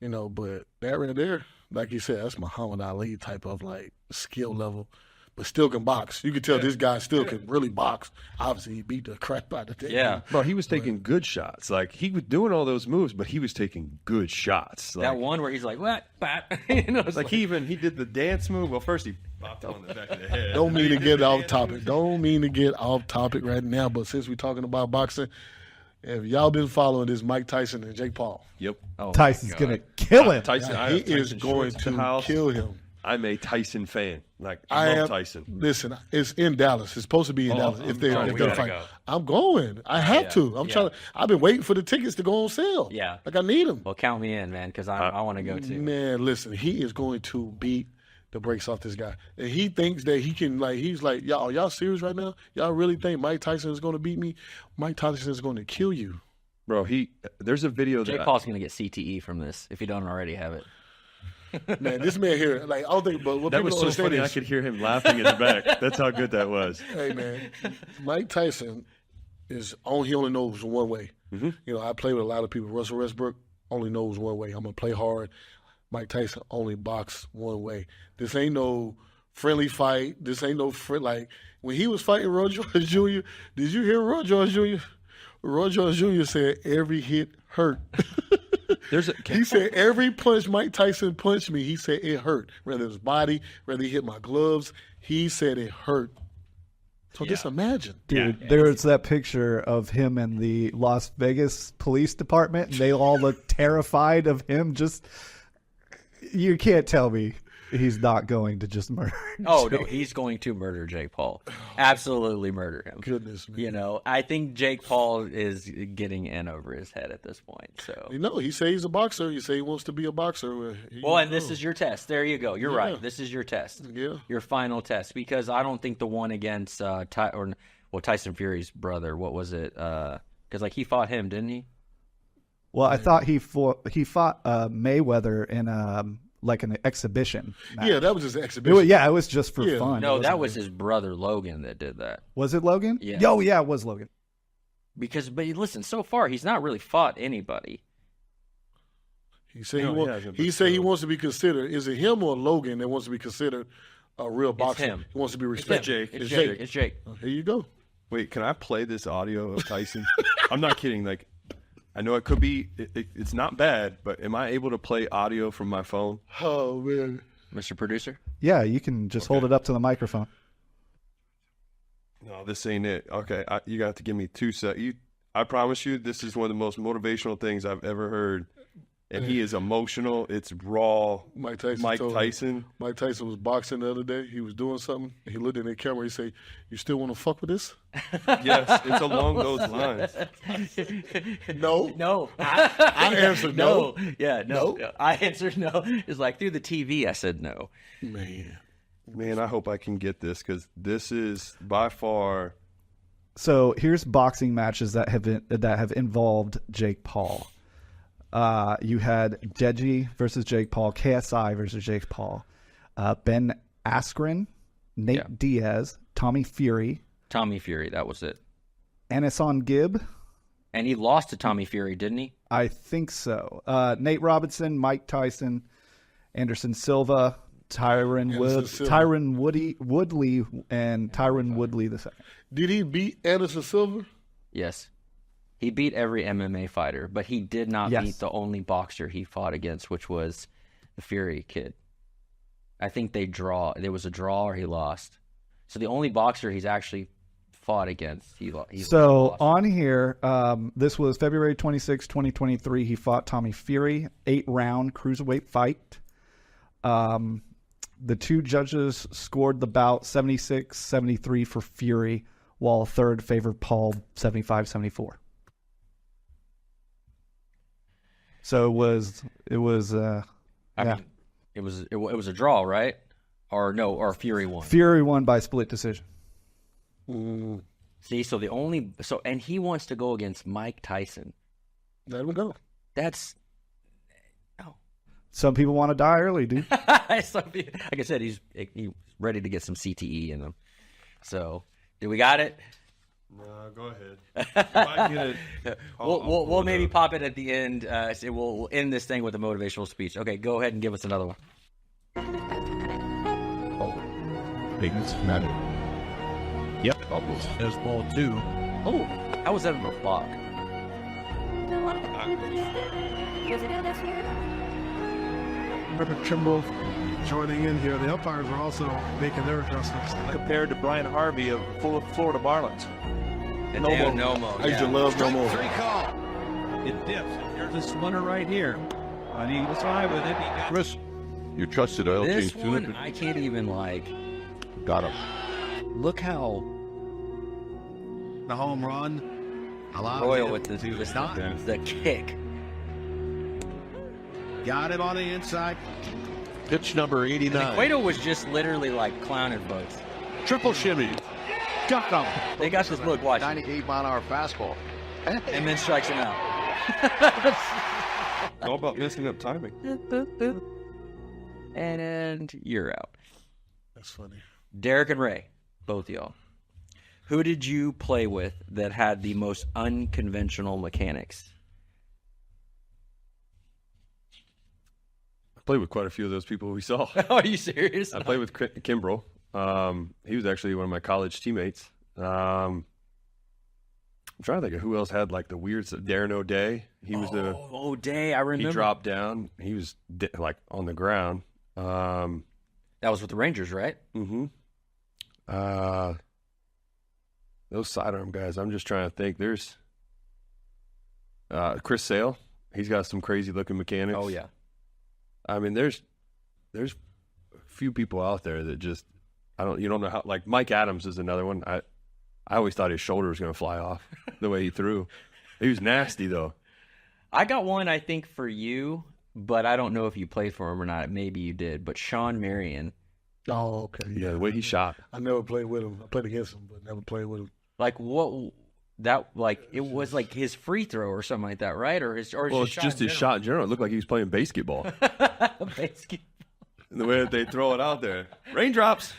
but that right there, like you said, that's Muhammad Ali type of like skill level, but still can box. You can tell this guy still can really box. Obviously, he beat the crap out of that. yeah. Bro, he was taking good shots. Like, he was doing all those moves, but he was taking good shots. Like, That one where he's like, what? Bat? It's like he did the dance move. Well, first he bopped on the back of the head. Don't mean to get off topic. Don't mean to get off topic right now, but since we're talking about boxing, if y'all been following this Mike Tyson and Jake Paul, Yep. Oh, Tyson's gonna kill him. Tyson, I he have is Tyson going shorts at the to house. kill him. I'm a Tyson fan. Like, I love Tyson. Listen, it's in Dallas. It's supposed to be in Dallas. If they're we gonna gotta fight, go. I'm going. I have to. I'm trying to. I've been waiting for the tickets to go on sale. Yeah. like I need them. Well, count me in, man, because I want to go too. Man, listen, he is going to beat the brakes off this guy. And he thinks that he can, he's like, y'all serious right now? Y'all really think Mike Tyson is going to beat me? Mike Tyson is going to kill you. Bro, there's a video Jake that Paul's going to get CTE from this if he don't already have it. Man, this man here, I don't think, but what that people was don't so understand funny. I is, could hear him laughing in the back. That's how good that was. hey, man, Mike Tyson he only knows one way. Mm-hmm. I play with a lot of people. Russell Westbrook only knows one way. I'm going to play hard. Mike Tyson only box one way. This ain't no friendly fight. This ain't no like when he was fighting Roy Jones Jr., did you hear Roy Jones Jr.? Roy Jones Jr. said every hit hurt. He said every punch Mike Tyson punched me, he said it hurt. Whether it was body, whether he hit my gloves, he said it hurt. So just imagine. Dude, there was that picture of him and the Las Vegas Police Department. And they all look terrified of him. You can't tell me he's not going to just murder. Oh, no, he's going to murder Jake Paul. Absolutely murder him. Goodness, man. I think Jake Paul is getting in over his head at this point. So, He say he's a boxer. He say he wants to be a boxer. and this is your test. There you go. You're right. This is your test. Yeah. Your final test, because I don't think the one against Tyson Fury's brother. What was it? Because he fought him, didn't he? Well, I thought he fought Mayweather in an exhibition match. Yeah, that was just an exhibition. It was just for fun. No, that was his brother Logan that did that. Was it Logan? Yeah. Oh, yeah, it was Logan. But listen, so far he's not really fought anybody. He said he wants to be considered. Is it him or Logan that wants to be considered a real boxer? him. He wants to be respected. It's Jake. It's Jake. Here you go. Wait, can I play this audio of Tyson? I'm not kidding. Like, I know it could be, it's not bad, but am I able to play audio from my phone? Oh, man. Mr. Producer? Yeah, you can just hold it up to the microphone. No, this ain't it. Okay, you got to give me 2 seconds. I promise you, this is one of the most motivational things I've ever heard and he is emotional. It's raw. Mike Tyson. Mike Tyson was boxing the other day. He was doing something. And he looked in the camera. He said, "You still want to fuck with this?" Yes, it's along those lines. No. I answered no. Yeah, no. I answered no. It's like through the TV, I said no. Man, I hope I can get this because this is by far. So here's boxing matches that have involved Jake Paul. You had Deji versus Jake Paul, KSI versus Jake Paul, Ben Askren, Nate Diaz, Tommy Fury. Tommy Fury, that was it. Anason Gibb. And he lost to Tommy Fury, didn't he? I think so. Nate Robinson, Mike Tyson, Anderson Silva, Tyron Woodley, and Tyron Woodley II. Did he beat Anderson Silva? Yes. He beat every MMA fighter, but he did not beat the only boxer he fought against, which was the Fury kid. I think there was a draw or he lost. So the only boxer he's actually fought against, he lost. On here, this was February 26, 2023. He fought Tommy Fury, 8-round cruiserweight fight. The two judges scored the bout 76-73 for Fury, while a third favored Paul 75-74. So it was a draw, right? Or Fury won. Fury won by split decision. See, and he wants to go against Mike Tyson. Let him go. That's Some people want to die early, dude. like I said, he's ready to get some CTE in him. So, do we got it? No, go ahead. We'll maybe pop it at the end. We'll end this thing with a motivational speech. Okay, go ahead and give us another one. Biggest matter. Yep. There's ball 2. Oh, how was that a block? Robert Trimble joining in here. The umpires are also making their adjustments. Compared to Brian Harvey of Florida Marlins. And Nomo. I used to love Nomo. It dips. Here's this runner right here. On the side with it. Chris, you trusted oil This change one, I can't even got him. look how The home run. royal with the kick. Got it on the inside. Pitch number 89. Cueto was just literally like clowning folks. Triple shimmy. Got them. They got this look, watch. 98-mile-an-hour fastball. And then strikes him out. All about messing up timing. And you're out. That's funny. Derek and Ray, both of y'all. Who did you play with that had the most unconventional mechanics? I played with quite a few of those people we saw. Are you serious? I played with Kimbrough. He was actually one of my college teammates. I'm trying to think of who else had like the weird stuff. Darren O'Day. He was O'Day, I remember. He dropped down. He was like on the ground. That was with the Rangers, right? Mm-hmm. Those sidearm guys, I'm just trying to think. There's Chris Sale. He's got some crazy looking mechanics. Oh, yeah. I mean, there's a few people out there that just you don't know how. Like Mike Adams is another one. I always thought his shoulder was going to fly off the way he threw. He was nasty though. I got one, I think, for you, but I don't know if you played for him or not. Maybe you did. But Sean Marion. Oh, okay. Yeah, the way he shot. I never played with him. I played against him, but never played with him. Like what? That it was like his free throw or something like that, right? Or it's just his shot in general. It looked like he was playing basketball. Basically. The way that they throw it out there, raindrops,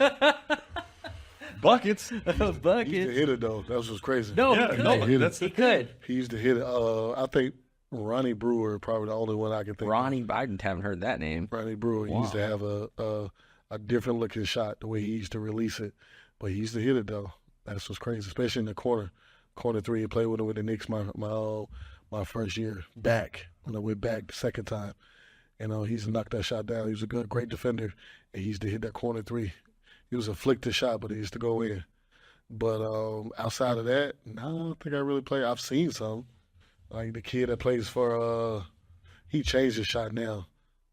buckets. He used to hit it though. That was just crazy. No, Yeah, he could. He used to hit it. I think Ronnie Brewer, probably the only one I can think. Ronnie Biden, haven't heard that name. Ronnie Brewer. He used to have a different looking shot, the way he used to release it, but he used to hit it though. That's what's crazy, especially in the corner three. I played with him with the Knicks my first year back when I went back the second time. He used to knock that shot down. He was a great defender, and he used to hit that corner three. He was a flick to shot, but he used to go in. But outside of that, no, I don't think I really played. I've seen some, like the kid that plays for he changed his shot now.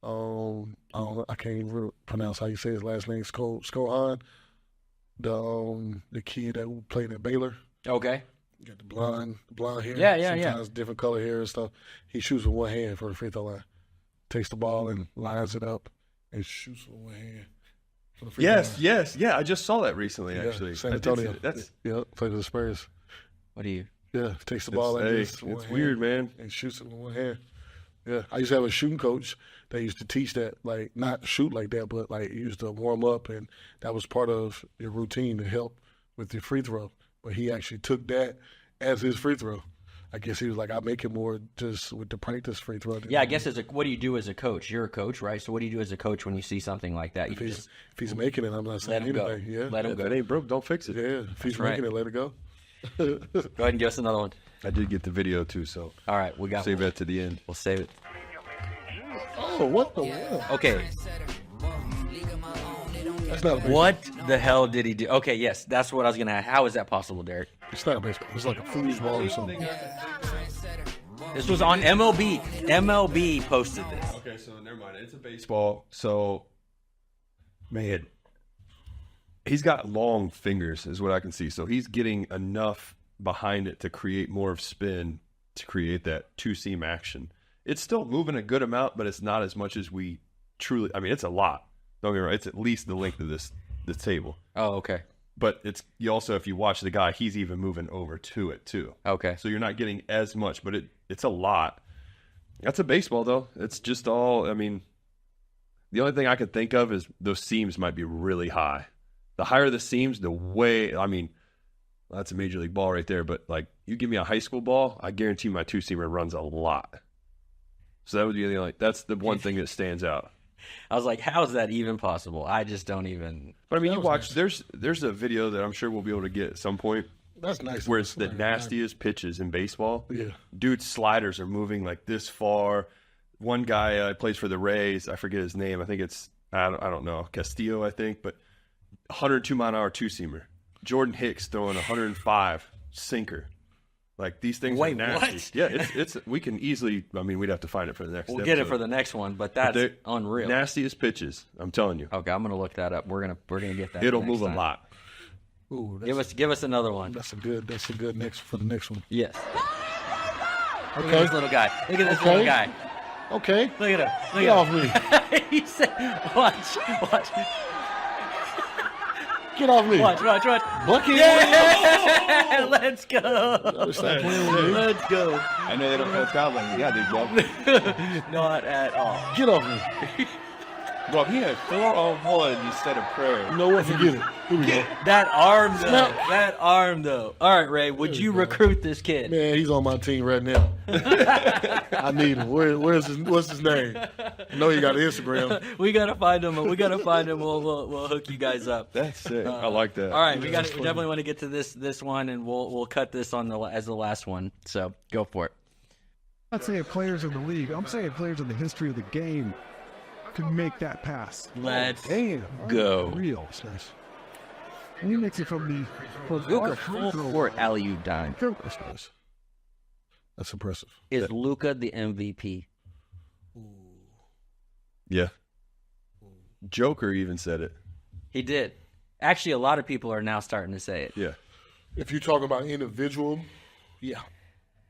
I can't even pronounce how you say his last name. Skohan, the kid that played at Baylor. Okay. Got the blonde hair. Yeah. Sometimes different color hair and stuff. He shoots with one hand for the free throw line. Takes the ball and lines it up and shoots with one hand. For the free throw line. Yes. Yeah, I just saw that recently, Yeah, actually. San Antonio. That's played with the Spurs. What do you? Yeah, takes the ball like this. with it's one weird, hand man. And shoots it with one hand. Yeah, I used to have a shooting coach that used to teach that, like, not shoot like that, but like he used to warm up, and that was part of your routine to help with your free throw. But he actually took that as his free throw. I guess he was like, I make it more just with the practice free throw. Yeah, I guess what do you do as a coach? You're a coach, right? So what do you do as a coach when you see something like that? If he's making it, I'm not saying let him anything. go. Yeah, Let him If go. it ain't broke, don't fix it. yeah. If he's right. making it, let it go. Go ahead and give us another one. I did get the video, too, so All right, we got save one. that to the end. We'll save it. Oh, what the world? Okay. That's not a baseball. What the hell did he do? Okay, yes, that's what I was gonna ask. How is that possible, Derek? It's not a baseball. It's like a foosball or something. This was on MLB. MLB posted this. Okay, so never mind. It's a baseball. So, man, he's got long fingers, is what I can see. So he's getting enough behind it to create more of spin to create that two-seam action. It's still moving a good amount, but it's not as much as we truly. I mean, it's a lot. Don't get me wrong. It's at least the length of this table. Oh, okay. But you also, if you watch the guy, he's even moving over to it too. Okay. So you're not getting as much, but it's a lot. That's a baseball though. It's just all. I mean, the only thing I could think of is those seams might be really high. The higher the seams, the way. I mean, that's a major league ball right there. But like, you give me a high school ball, I guarantee my two-seamer runs a lot. So that would be that's the one thing that stands out. I was like, how is that even possible? I just don't even. But I mean, you watch. Nice. There's a video that I'm sure we'll be able to get at some point. That's nice. Where it's the nastiest pitches in baseball. Yeah. Dude's sliders are moving like this far. One guy plays for the Rays. I forget his name. I think it's I don't know, Castillo, I think. But 102-mile-an-hour two-seamer. Jordan Hicks throwing 105 sinker. Like, these things are nasty. What? Yeah, it's we can easily. I mean, we'd have to find it for the next. We'll episode. get it for the next one, but that's unreal. Nastiest pitches. I'm telling you. Okay, I'm gonna look that up. We're gonna get that. It'll next move time. a lot. Ooh, give us another one. That's a good next for the next one. Yes. Okay. Look at this little guy. Look at this little guy. Okay. Look at him. Get off me. He said, "Watch." Get off me. Watch. Bucket. Yeah! Let's go. Stop playing with me. Let's go. I know they don't play foul like yeah, they do. Not at all. Get off me. Bro, he had 4-on-1 instead of prayer. You know what? Forget it. Here we go. That arm though. All right, Ray. Would you recruit this kid? Man, he's on my team right now. I need him. What's his name? I know you got an Instagram. We gotta find him. We'll hook you guys up. That's sick. I like that. All right, we definitely want to get to this one, and we'll cut this as the last one. So go for it. I'm not saying players in the league. I'm saying players in the history of the game can make that pass. Let's Damn, go. Real. That's nice. And he makes it from the Luka full court alley-oop dime. That's nice. That's impressive. Is Luka the MVP? Yeah. Joker even said it. He did. Actually, a lot of people are now starting to say it. Yeah. If you're talking about individual, yeah.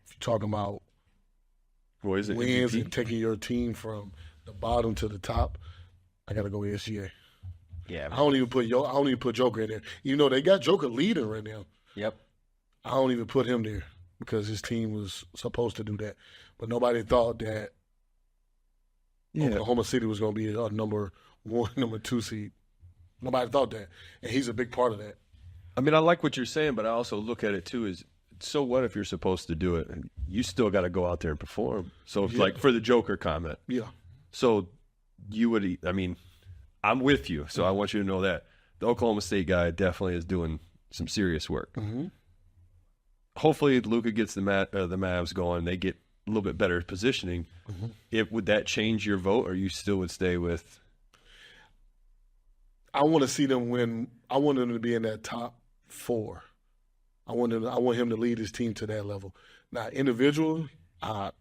If you're talking about What is it? wins MVP? and taking your team from the bottom to the top, I gotta go with SGA. Yeah. I don't even put Joker in there. Even though they got Joker leading right now. Yep. I don't even put him there because his team was supposed to do that. But nobody thought that Oklahoma City was going to be a number 1, number 2 seed. Nobody thought that. And he's a big part of that. I mean, I like what you're saying, but I also look at it too as, so what if you're supposed to do it? And you still got to go out there and perform. So, like for the Joker comment. Yeah. So you would, I mean, I'm with you. So I want you to know that the Oklahoma State guy definitely is doing some serious work. Mm-hmm. Hopefully, Luka gets the Mavs going. They get a little bit better positioning. Mm-hmm. Would that change your vote, or you still would stay with? I want to see them win. I want them to be in that top 4. I want him to lead his team to that level. Now, individual, I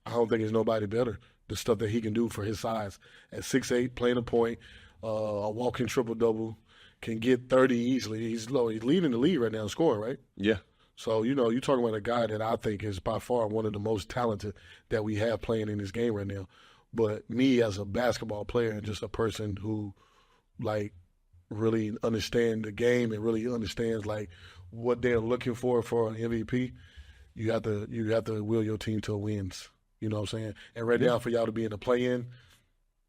don't think there's nobody better the stuff that he can do for his size. At 6'8", playing a point, a walking triple-double, can get 30 easily. He's low. He's leading the league right now in scoring, right? Yeah. So, you're talking about a guy that I think is by far one of the most talented that we have playing in this game right now. But me as a basketball player and just a person who, like, really understand the game and really understands, like, what they're looking for an MVP, you have to will your team to wins. You know what I'm saying? And right now, for y'all to be in the play-in,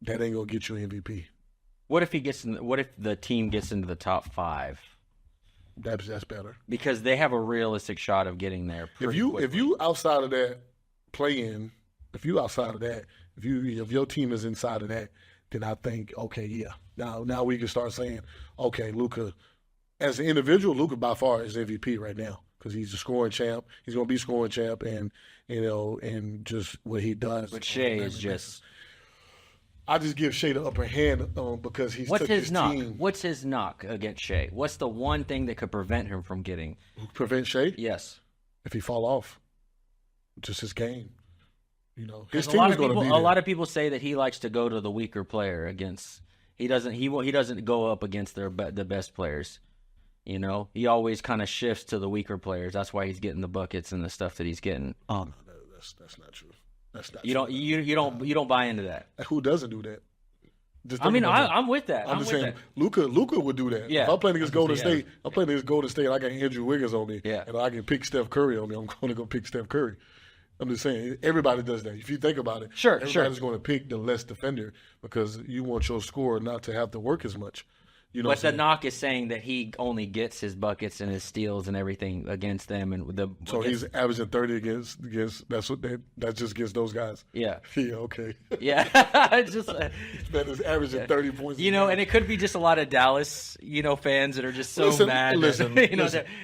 that ain't gonna get you an MVP. What if what if the team gets into the top 5? That's better because they have a realistic shot of getting there. If you outside of that play-in, if your team is inside of that, then I think now we can start saying Luka, as an individual, Luka by far is MVP right now because he's a scoring champ. He's going to be scoring champ, and and just what he does. But Shea is just. I just give Shea the upper hand because he's took his team. What's his knock against Shea? What's the one thing that could prevent him from getting? Prevent Shea? Yes. If he fall off, just his game. His a team is going to be there. A lot of people say that he likes to go to the weaker player against. He doesn't go up against the best players. He always kind of shifts to the weaker players. That's why he's getting the buckets and the stuff that he's getting. No, that's not true. That's not. You don't buy into that. Who doesn't do that? I'm with that. I'm just saying, Luka would do that. Yeah. If I'm playing against Golden State, I'm playing against Golden State. I got Andrew Wiggins on me, yeah. and I can pick Steph Curry on me. I'm going to go pick Steph Curry. I'm just saying, everybody does that. If you think about it, everybody's going to pick the less defender because you want your scorer not to have to work as much. But the knock is saying that he only gets his buckets and his steals and everything against them, and he's averaging 30 against. That's just against those guys. Yeah. Yeah. Okay. Yeah. It's just that is averaging 30 points. And it could be just a lot of Dallas, fans that are just so mad. Listen,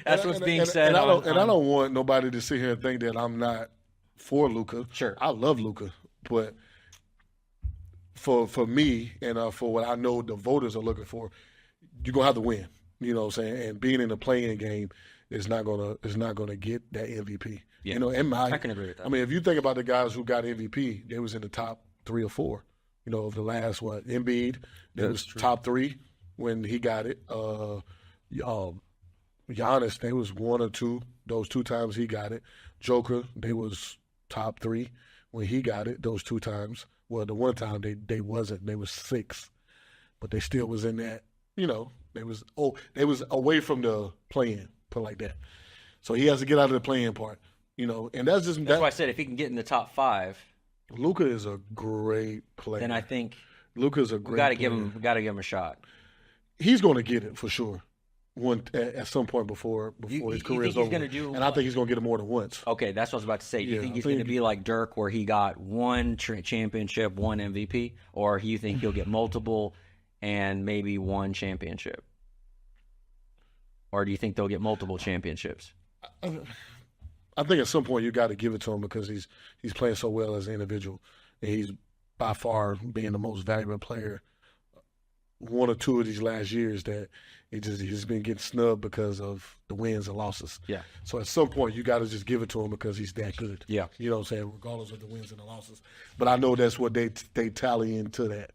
that's what's being said. I don't want nobody to sit here and think that I'm not for Luka. Sure. I love Luka, but for me and for what I know the voters are looking for, you're gonna have to win. You know what I'm saying? And being in the play-in game is not gonna get that MVP. Yeah. I can agree with that. I mean, if you think about the guys who got MVP, they was in the top 3 or 4. Of the last Embiid, that was top 3 when he got it. Giannis, they was 1 or 2. Those 2 times he got it. Joker, they was top 3 when he got it. Those 2 times. Well, the one time they wasn't. They was 6, but they still was in that. They was away from the play-in, put it like that. So he has to get out of the play-in part. And that's why I said if he can get in the top 5. Luka is a great player. Then I think Luka's a great player. We got to give him a shot. He's going to get it for sure. At some point before his career is over. And I think he's going to get it more than once. Okay, that's what I was about to say. Do you think he's going to be like Dirk where he got 1 championship, 1 MVP? Or do you think he'll get multiple and maybe 1 championship? Or do you think they'll get multiple championships? I think at some point you got to give it to him because he's playing so well as an individual. And he's by far being the most valuable player. 1 or 2 of these last years that he's been getting snubbed because of the wins and losses. Yeah. So at some point you got to just give it to him because he's that good. Yeah. You know what I'm saying? Regardless of the wins and the losses. But I know that's what they tally into that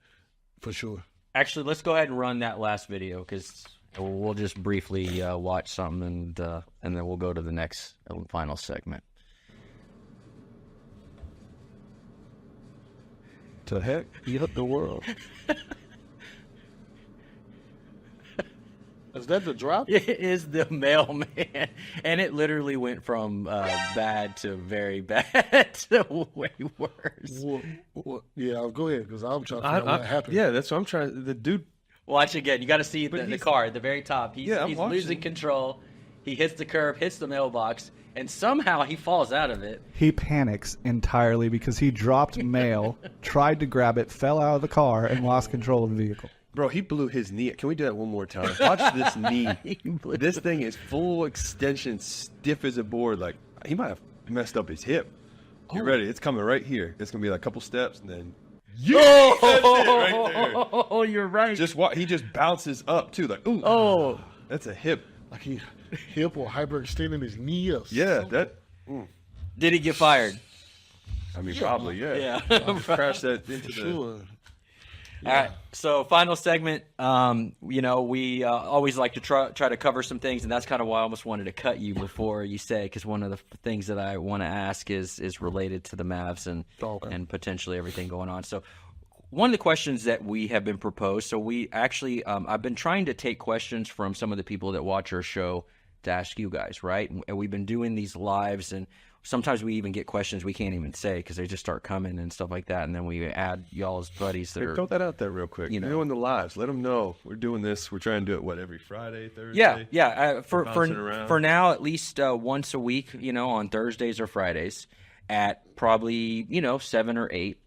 for sure. Actually, let's go ahead and run that last video because we'll just briefly watch something and then we'll go to the next final segment. To heck, you hit the world. Is that the drop? It is the mailman, and it literally went from bad to very bad to way worse. Yeah, go ahead because I'm trying to figure out what happened. Yeah, that's what I'm trying. The dude. Watch again. You got to see the car at the very top. He's losing control. He hits the curb, hits the mailbox, and somehow he falls out of it. He panics entirely because he dropped mail, tried to grab it, fell out of the car, and lost control of the vehicle. Bro, he blew his knee. Can we do that one more time? Watch this knee. This thing is full extension, stiff as a board. Like, he might have messed up his hip. Get ready. It's coming right here. It's going to be like a couple steps, and then... That's it right there. Oh, you're right. He just bounces up, too. Like, ooh. Oh. That's a hip. Like hip or hyperextending his knee up. Yeah, that... Did he get fired? I mean, probably, yeah. Yeah. Crash that into Sure. All right. So final segment. We always like to try to cover some things, and that's kind of why I almost wanted to cut you before you say, because one of the things that I want to ask is related to the Mavs and potentially everything going on. So one of the questions that we have been proposed. So we actually, I've been trying to take questions from some of the people that watch our show to ask you guys, right? And we've been doing these lives, and sometimes we even get questions we can't even say because they just start coming and stuff like that, and then we add y'all's buddies that Hey, are. throw that out there real quick. You're doing the lives. Let them know we're doing this. We're trying to do it, every Friday, Thursday? Yeah. Bouncing around. For now, at least once a week, on Thursdays or Fridays at probably, 7 or 8,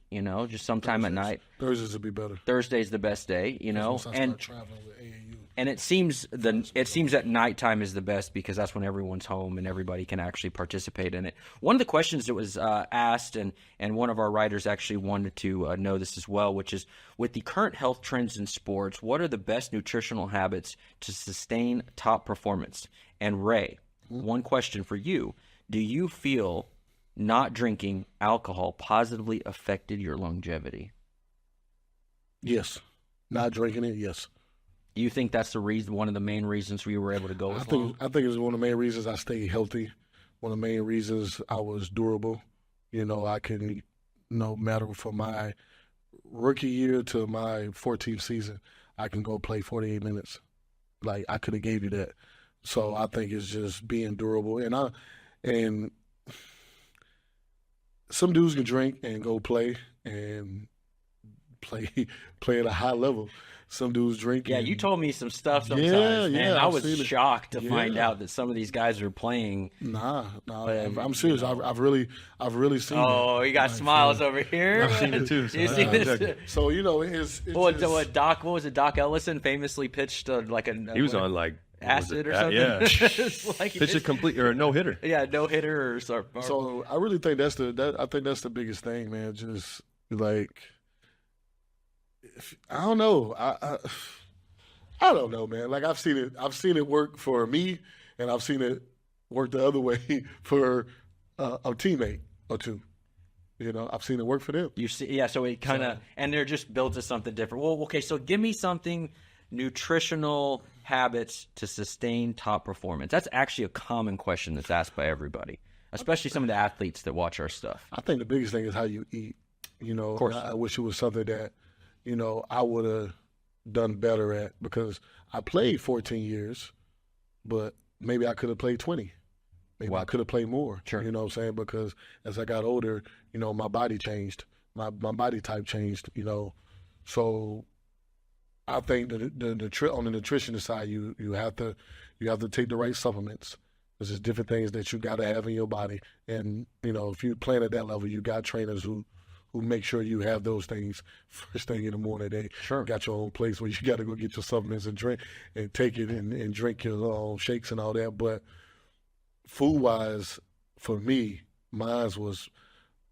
just sometime at night. Thursdays would be better. Thursday's the best day, Once I start traveling with AAU. And it seems that nighttime is the best because that's when everyone's home and everybody can actually participate in it. One of the questions that was asked, and one of our writers actually wanted to know this as well, which is, with the current health trends in sports, what are the best nutritional habits to sustain top performance? And Ray, one question for you. Do you feel not drinking alcohol positively affected your longevity? Yes. Not drinking it, yes. Do you think that's the reason, one of the main reasons we were able to go as long? I think it's one of the main reasons I stayed healthy. One of the main reasons I was durable. I can, no matter from my rookie year to my 14th season, I can go play 48 minutes. Like, I could have gave you that. So I think it's just being durable. And some dudes can drink and go play and play at a high level. Some dudes drink. Yeah, you told me some stuff sometimes, man. I was shocked to find out that some of these guys are playing. Nah, I'm serious. I've really seen it. Oh, you got smiles over here. I've seen it too. You seen this? So, it's what was it? Doc Ellison famously pitched he was on acid or something. Yeah, pitched a complete or a no hitter. Yeah, no hitter or so I really think that's the biggest thing, man. Just like, I don't know. I don't know, man. Like, I've seen it work for me, and I've seen it work the other way for a teammate or two. I've seen it work for them. You see, yeah. So it kind of, and they're just built to something different. Well, okay. So give me something nutritional habits to sustain top performance. That's actually a common question that's asked by everybody, especially some of the athletes that watch our stuff. I think the biggest thing is how you eat. Of course. I wish it was something that, I would have done better at, because I played 14 years, but maybe I could have played 20. Maybe I could have played more. Sure. You know what I'm saying? Because as I got older, my body changed. My body type changed, So I think on the nutritionist side, you have to take the right supplements. There's just different things that you got to have in your body. And, if you're playing at that level, you got trainers who make sure you have those things first thing in the morning. They got your own place where you got to go get your supplements and drink and take it and drink your shakes and all that. But food-wise, for me, mine was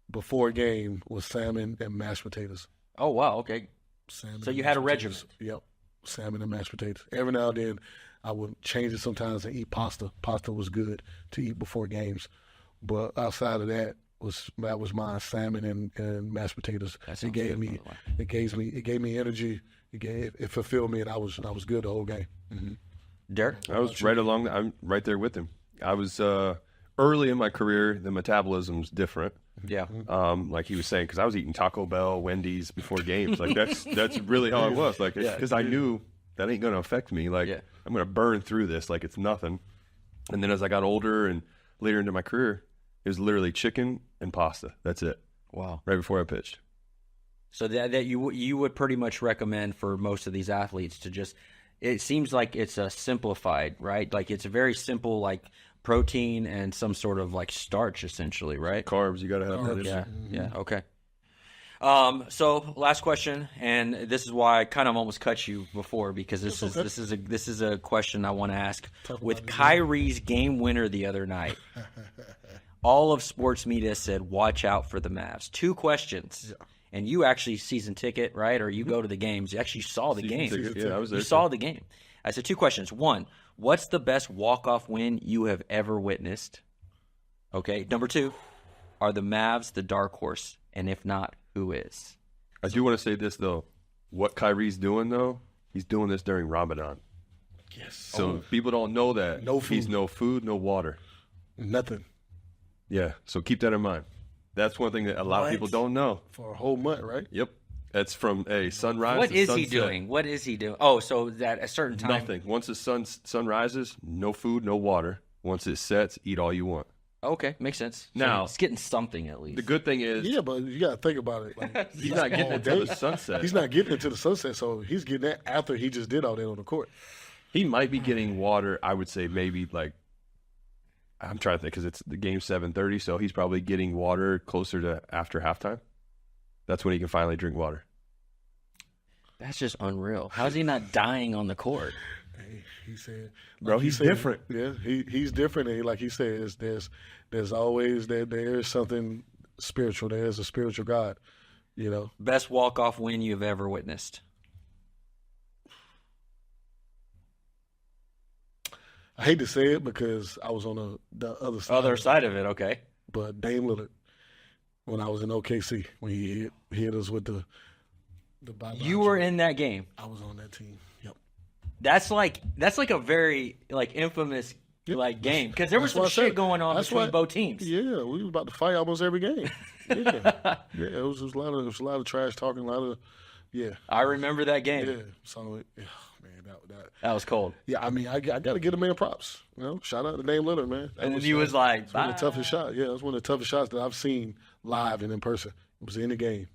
before a game was salmon and mashed potatoes. Oh, wow. Okay. Salmon. So you had a regimen. Yep. Salmon and mashed potatoes. Every now and then I would change it sometimes and eat pasta. Pasta was good to eat before games. But outside of that was mine, salmon and mashed potatoes. It gave me energy. It fulfilled me, and I was good the whole game. Mm-hmm. Derek? I was I'm right there with him. I was early in my career. The metabolism's different. Yeah. Like he was saying, because I was eating Taco Bell, Wendy's before games. Like that's really how I was. Like, because I knew that ain't going to affect me. Like, I'm going to burn through this like it's nothing. And then as I got older and later into my career, it was literally chicken and pasta. That's it. Wow. Right before I pitched. So that you would pretty much recommend for most of these athletes to just, it seems like it's a simplified, right? Like, it's a very simple, like, protein and some sort of like starch, essentially, right? Carbs, you got to have that. Yeah. Yeah. Okay. So last question, and this is why I kind of almost cut you before, because this is a question I want to ask. With Kyrie's game winner the other night, all of sports media said, watch out for the Mavs. 2 questions. Yeah. And you actually season ticket, right? Or you go to the games. You actually saw the game. Yeah, I was there. You saw the game. I said 2 questions. 1, what's the best walk-off win you have ever witnessed? Okay. Number 2, Are the Mavs the dark horse? And if not, who is? I do want to say this, though. What Kyrie's doing, though, he's doing this during Ramadan. Yes. So people don't know that. No food. He's no food, no water. Nothing. Yeah, so keep that in mind. That's one thing that a lot of people don't know. For a whole month, right? Yep. That's from sunrise What to is sunset. he doing? What is he doing? Oh, so that a certain time. Nothing. Once the sun rises, no food, no water. Once it sets, eat all you want. Okay, makes sense. So Now, he's getting something at least. The good thing is, Yeah, but you got to think about it. Like, he's not getting all into day. the sunset. He's not getting into the sunset, so he's getting that after he just did all that on the court. He might be getting water. I would say maybe like, I'm trying to think because it's the game 7:30, so he's probably getting water closer to after halftime. That's when he can finally drink water. That's just unreal. How's he not dying on the court? Hey, he said, Bro, like he he's said, different. Yeah, he's different. And like he said, there's always there is something spiritual. There is a spiritual God. You know, Best walk-off win you've ever witnessed? I hate to say it because I was on the other side. Other side of it, okay. But Dame Lillard, when I was in OKC, when he hit us with the bye-bye You were in that game. I was on that team. Yep. That's like a very like infamous like game because there was some shit going on between both teams. Yeah, we was about to fight almost every game. Yeah, it was a lot of trash talking, a lot of I remember that game. Yeah, so man, That was cold. Yeah, I mean, I got to give a man props. You know, shout out to Dame Lillard, man. And then he was like, it's one of the toughest shots. Yeah, it was one of the toughest shots that I've seen live and in person. It was in the game.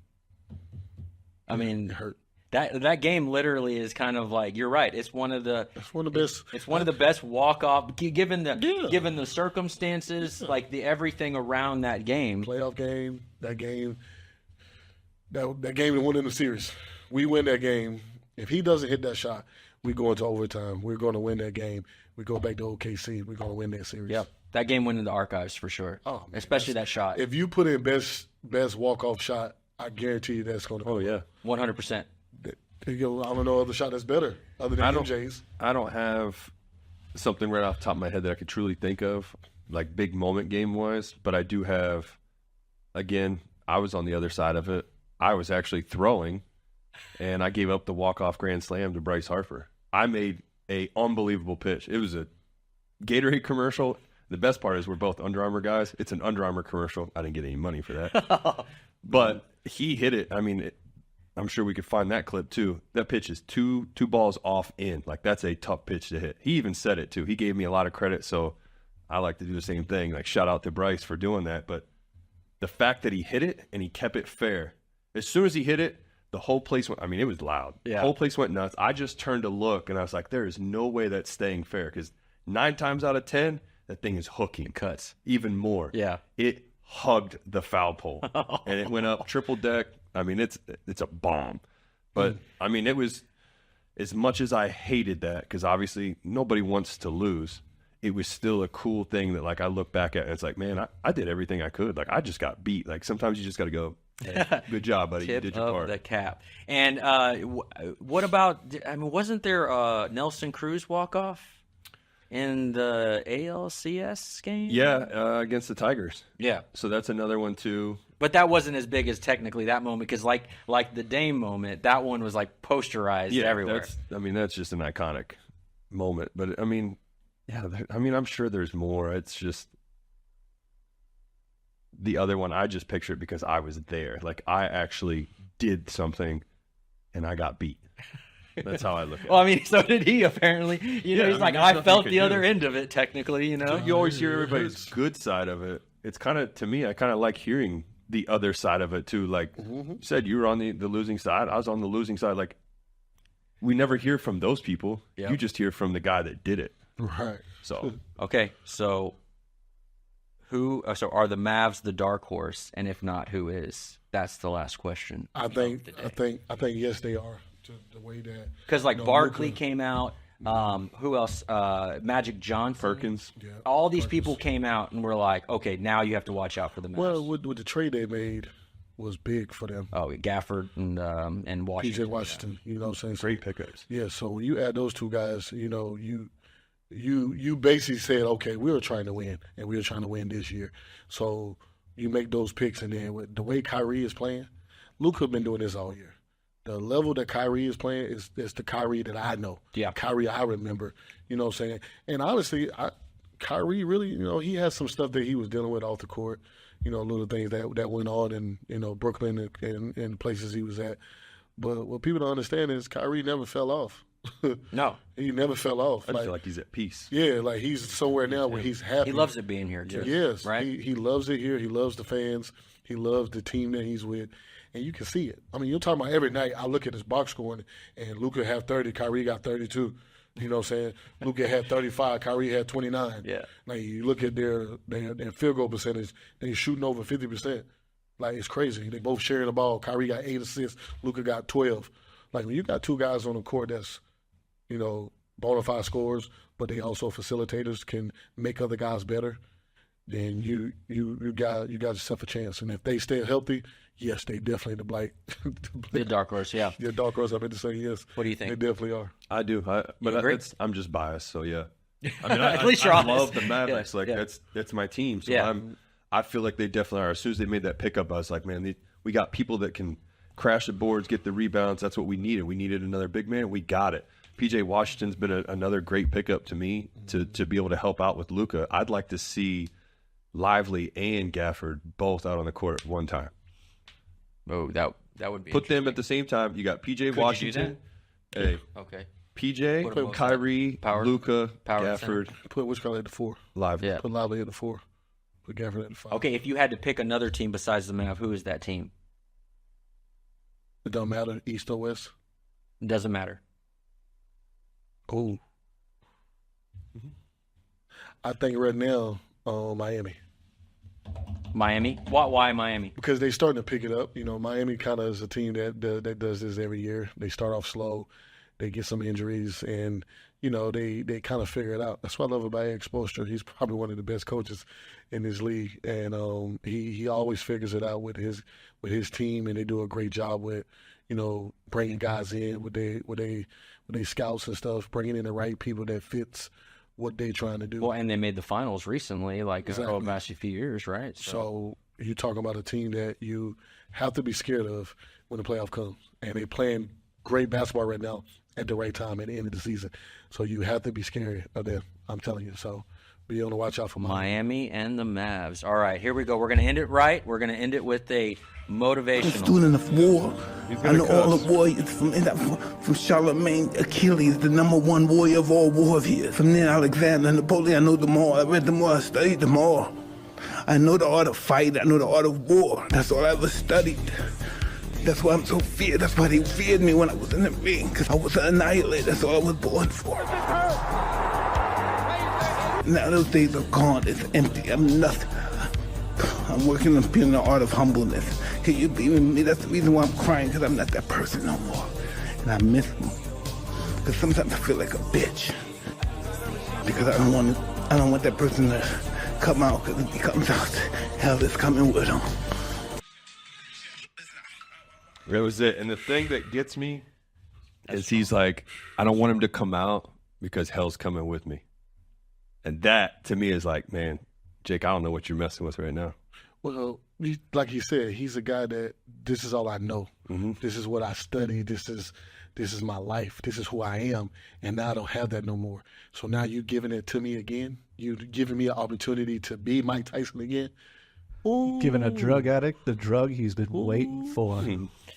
I mean, it hurt. That game literally is kind of like, you're right. It's one of the best. It's one of the best walk off given the circumstances, like the everything around that game. Playoff game, that game that won in the series. We win that game. If he doesn't hit that shot, we go into overtime. We're going to win that game. We go back to OKC. We're going to win that series. Yeah, that game went into the archives for sure. Oh, man, especially that shot. If you put in best walk off shot, I guarantee you that's going to. Oh yeah, 100%. I don't know other shot that's better other than MJ's. I don't have something right off the top of my head that I could truly think of, like big moment game wise. But I do have. Again, I was on the other side of it. I was actually throwing, and I gave up the walk-off grand slam to Bryce Harper. I made a unbelievable pitch. It was a Gatorade commercial. The best part is we're both Under Armour guys. It's an Under Armour commercial. I didn't get any money for that. But he hit it. I mean, I'm sure we could find that clip too. That pitch is two balls off in. Like, that's a tough pitch to hit. He even said it too. He gave me a lot of credit, so I like to do the same thing. Like, shout out to Bryce for doing that. But the fact that he hit it and he kept it fair. As soon as he hit it, the whole place went, I mean, it was loud. Yeah. The whole place went nuts. I just turned to look, and I was like, there is no way that's staying fair, because 9 times out of 10, that thing is hooking. Cuts. Even more. Yeah. It hugged the foul pole, and it went up triple deck. I mean, it's a bomb. But, I mean, it was, as much as I hated that, because obviously nobody wants to lose, it was still a cool thing that, like, I look back at, and it's like, man, I did everything I could. Like, I just got beat. Like, sometimes you just got to go, hey, good job, buddy. You did your part. The cap. And what about, I mean, wasn't there a Nelson Cruz walk-off in the ALCS game? Yeah, against the Tigers. Yeah. So that's another one, too. But that wasn't as big as technically that moment, because like the Dame moment, that one was like posterized everywhere. That's just an iconic moment. But, I mean, yeah, I'm sure there's more. It's just the other one, I just picture it because I was there. Like, I actually did something, and I got beat. That's how I look at it. Well, I mean, so did he, apparently. You know, he's like, I felt the other end of it, technically, you know? You always hear everybody's good side of it. It's kind of, to me, I kind of like hearing the other side of it, too. Like, you said you were on the losing side. I was on the losing side. Like, we never hear from those people. Yep. You just hear from the guy that did it. Right. So, okay, so are the Mavs the dark horse, and if not, who is? That's the last question. I think yes, they are. The way that, because like Barkley came out, who else? Magic Johnson, Perkins. Yeah, all these people came out and were like, okay, now you have to watch out for the Mavs. Well, with the trade they made was big for them. Oh, Gafford and Washington. PJ Washington, you know what I'm saying? Great pickups. Yeah, so when you add those two guys, you know, you basically said, okay, we were trying to win, and we were trying to win this year. So you make those picks, and then with the way Kyrie is playing, Luka been doing this all year. The level that Kyrie is playing is the Kyrie that I know. Yeah. Kyrie I remember. You know what I'm saying? And honestly, Kyrie really, he has some stuff that he was dealing with off the court. Little things that went on in Brooklyn and places he was at. But what people don't understand is Kyrie never fell off. No. He never fell off. I feel like he's at peace. Yeah, like he's somewhere now where he's happy. He loves it being here, too. Yes. Right? He loves it here. He loves the fans. He loves the team that he's with. And you can see it. I mean, you're talking about every night I look at his box score and Luka had 30, Kyrie got 32. You know what I'm saying? Luka had 35, Kyrie had 29. Yeah. Like, you look at their field goal percentage, they're shooting over 50%. Like, it's crazy. They both sharing the ball. Kyrie got 8 assists, Luka got 12. Like, when you got two guys on the court that's, bona fide scorers, but they also facilitators, can make other guys better, then you got yourself a chance. And if they stay healthy, yes, they definitely the dark horse, yeah. The dark horse, I meant to say yes. What do you think? They definitely are. I do. I'm just biased, so yeah. I mean, At least you're I honest. love the Mavericks. That's my team. So I feel like they definitely are. As soon as they made that pickup, I was like, man, we got people that can crash the boards, get the rebounds. That's what we needed. We needed another big man. We got it. PJ Washington's been another great pickup to me to be able to help out with Luka. I'd like to see Lively and Gafford both out on the court at one time. Oh, that would be Put them at the same time. You got PJ Washington. Hey. Okay. PJ, Kyrie, Luka, Gafford. Put which guy at the 4? Lively. Put Lively at the 4. Put Gafford at the 5. Okay, if you had to pick another team besides the Mavs, who is that team? It don't matter, East or West. It doesn't matter. Oh. I think right now, Miami. Miami? Why Miami? Because they're starting to pick it up. Miami kind of is a team that does this every year. They start off slow, they get some injuries, and they kind of figure it out. That's what I love about Eric Spoelstra. He's probably one of the best coaches in this league, and he always figures it out with his team, and they do a great job with bringing guys in with they scouts and stuff, bringing in the right people that fits what they're trying to do. Well, and they made the finals recently, Exactly. over the past few years, right? So you're talking about a team that you have to be scared of when the playoff comes. And they're playing great basketball right now at the right time at the end of the season. So you have to be scared of them, I'm telling you. So be on the watch out for Miami and the Mavs. All right, here we go. We're going to end it right. We're going to end it with a motivational. Student of war. I know all the warriors from Charlemagne, Achilles, the #1 warrior of all warriors. From then Alexander, Napoleon, I know them all. I read them all, I studied them all. I know the art of fight, I know the art of war. That's all I ever studied. That's why I'm so feared. That's why they feared me when I was in the ring, because I was an annihilator. That's all I was born for. Now those days are gone. It's empty. I'm nothing. I'm working on being the art of humbleness. Can you believe in me? That's the reason why I'm crying, because I'm not that person no more. And I miss them. Because sometimes I feel like a bitch. Because I don't want that person to come out, because if he comes out, hell is coming with him. That was it. And the thing that gets me is he's like, I don't want him to come out because hell's coming with me. And that, to me, is like, man, Jake, I don't know what you're messing with right now. Well, like he said, he's a guy that this is all I know. Mm-hmm. This is what I study. This is my life. This is who I am. And now I don't have that no more. So now you're giving it to me again. You're giving me an opportunity to be Mike Tyson again. Ooh. Giving a drug addict the drug he's been waiting for.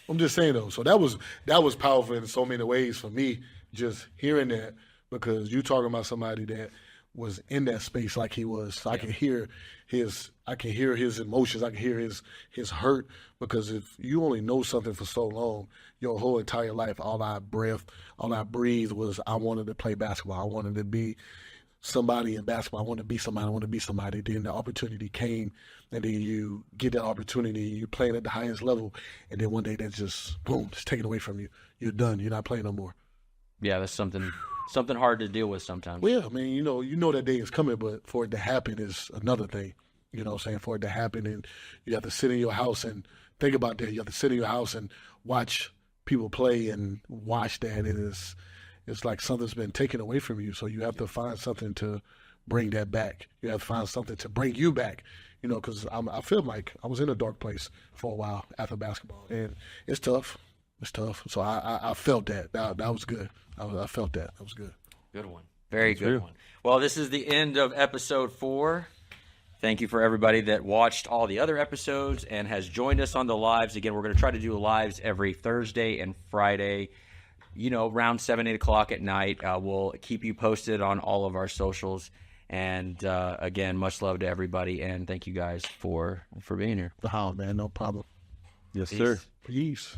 I'm just saying, though. So that was powerful in so many ways for me, just hearing that, because you talking about somebody that was in that space like he was. So I can hear his emotions. I can hear his hurt, because if you only know something for so long, your whole entire life, all I breathed was, I wanted to play basketball. I wanted to be somebody in basketball. I wanted to be somebody. I wanted to be somebody. Then the opportunity came, and then you get that opportunity. You're playing at the highest level, and then one day that's just boom, just taken away from you. You're done. You're not playing no more. Yeah, that's something hard to deal with sometimes. Well, I mean, you know that day is coming, but for it to happen is another thing. You know what I'm saying? For it to happen, and you have to sit in your house and think about that. You have to sit in your house and watch people play and watch that. It's like something's been taken away from you. So you have to find something to bring that back. You have to find something to bring you back. you know, because I feel like I was in a dark place for a while after basketball, and it's tough. It's tough. So I felt that. That was good. I felt that. That was good. Good one. Very good one. Well, this is the end of episode 4. Thank you for everybody that watched all the other episodes and has joined us on the lives. Again, we're going to try to do lives every Thursday and Friday, you know, around 7, 8 o'clock at night. We'll keep you posted on all of our socials. And again, much love to everybody, and thank you guys for being here. Oh, man, no problem. Yes, sir. Peace.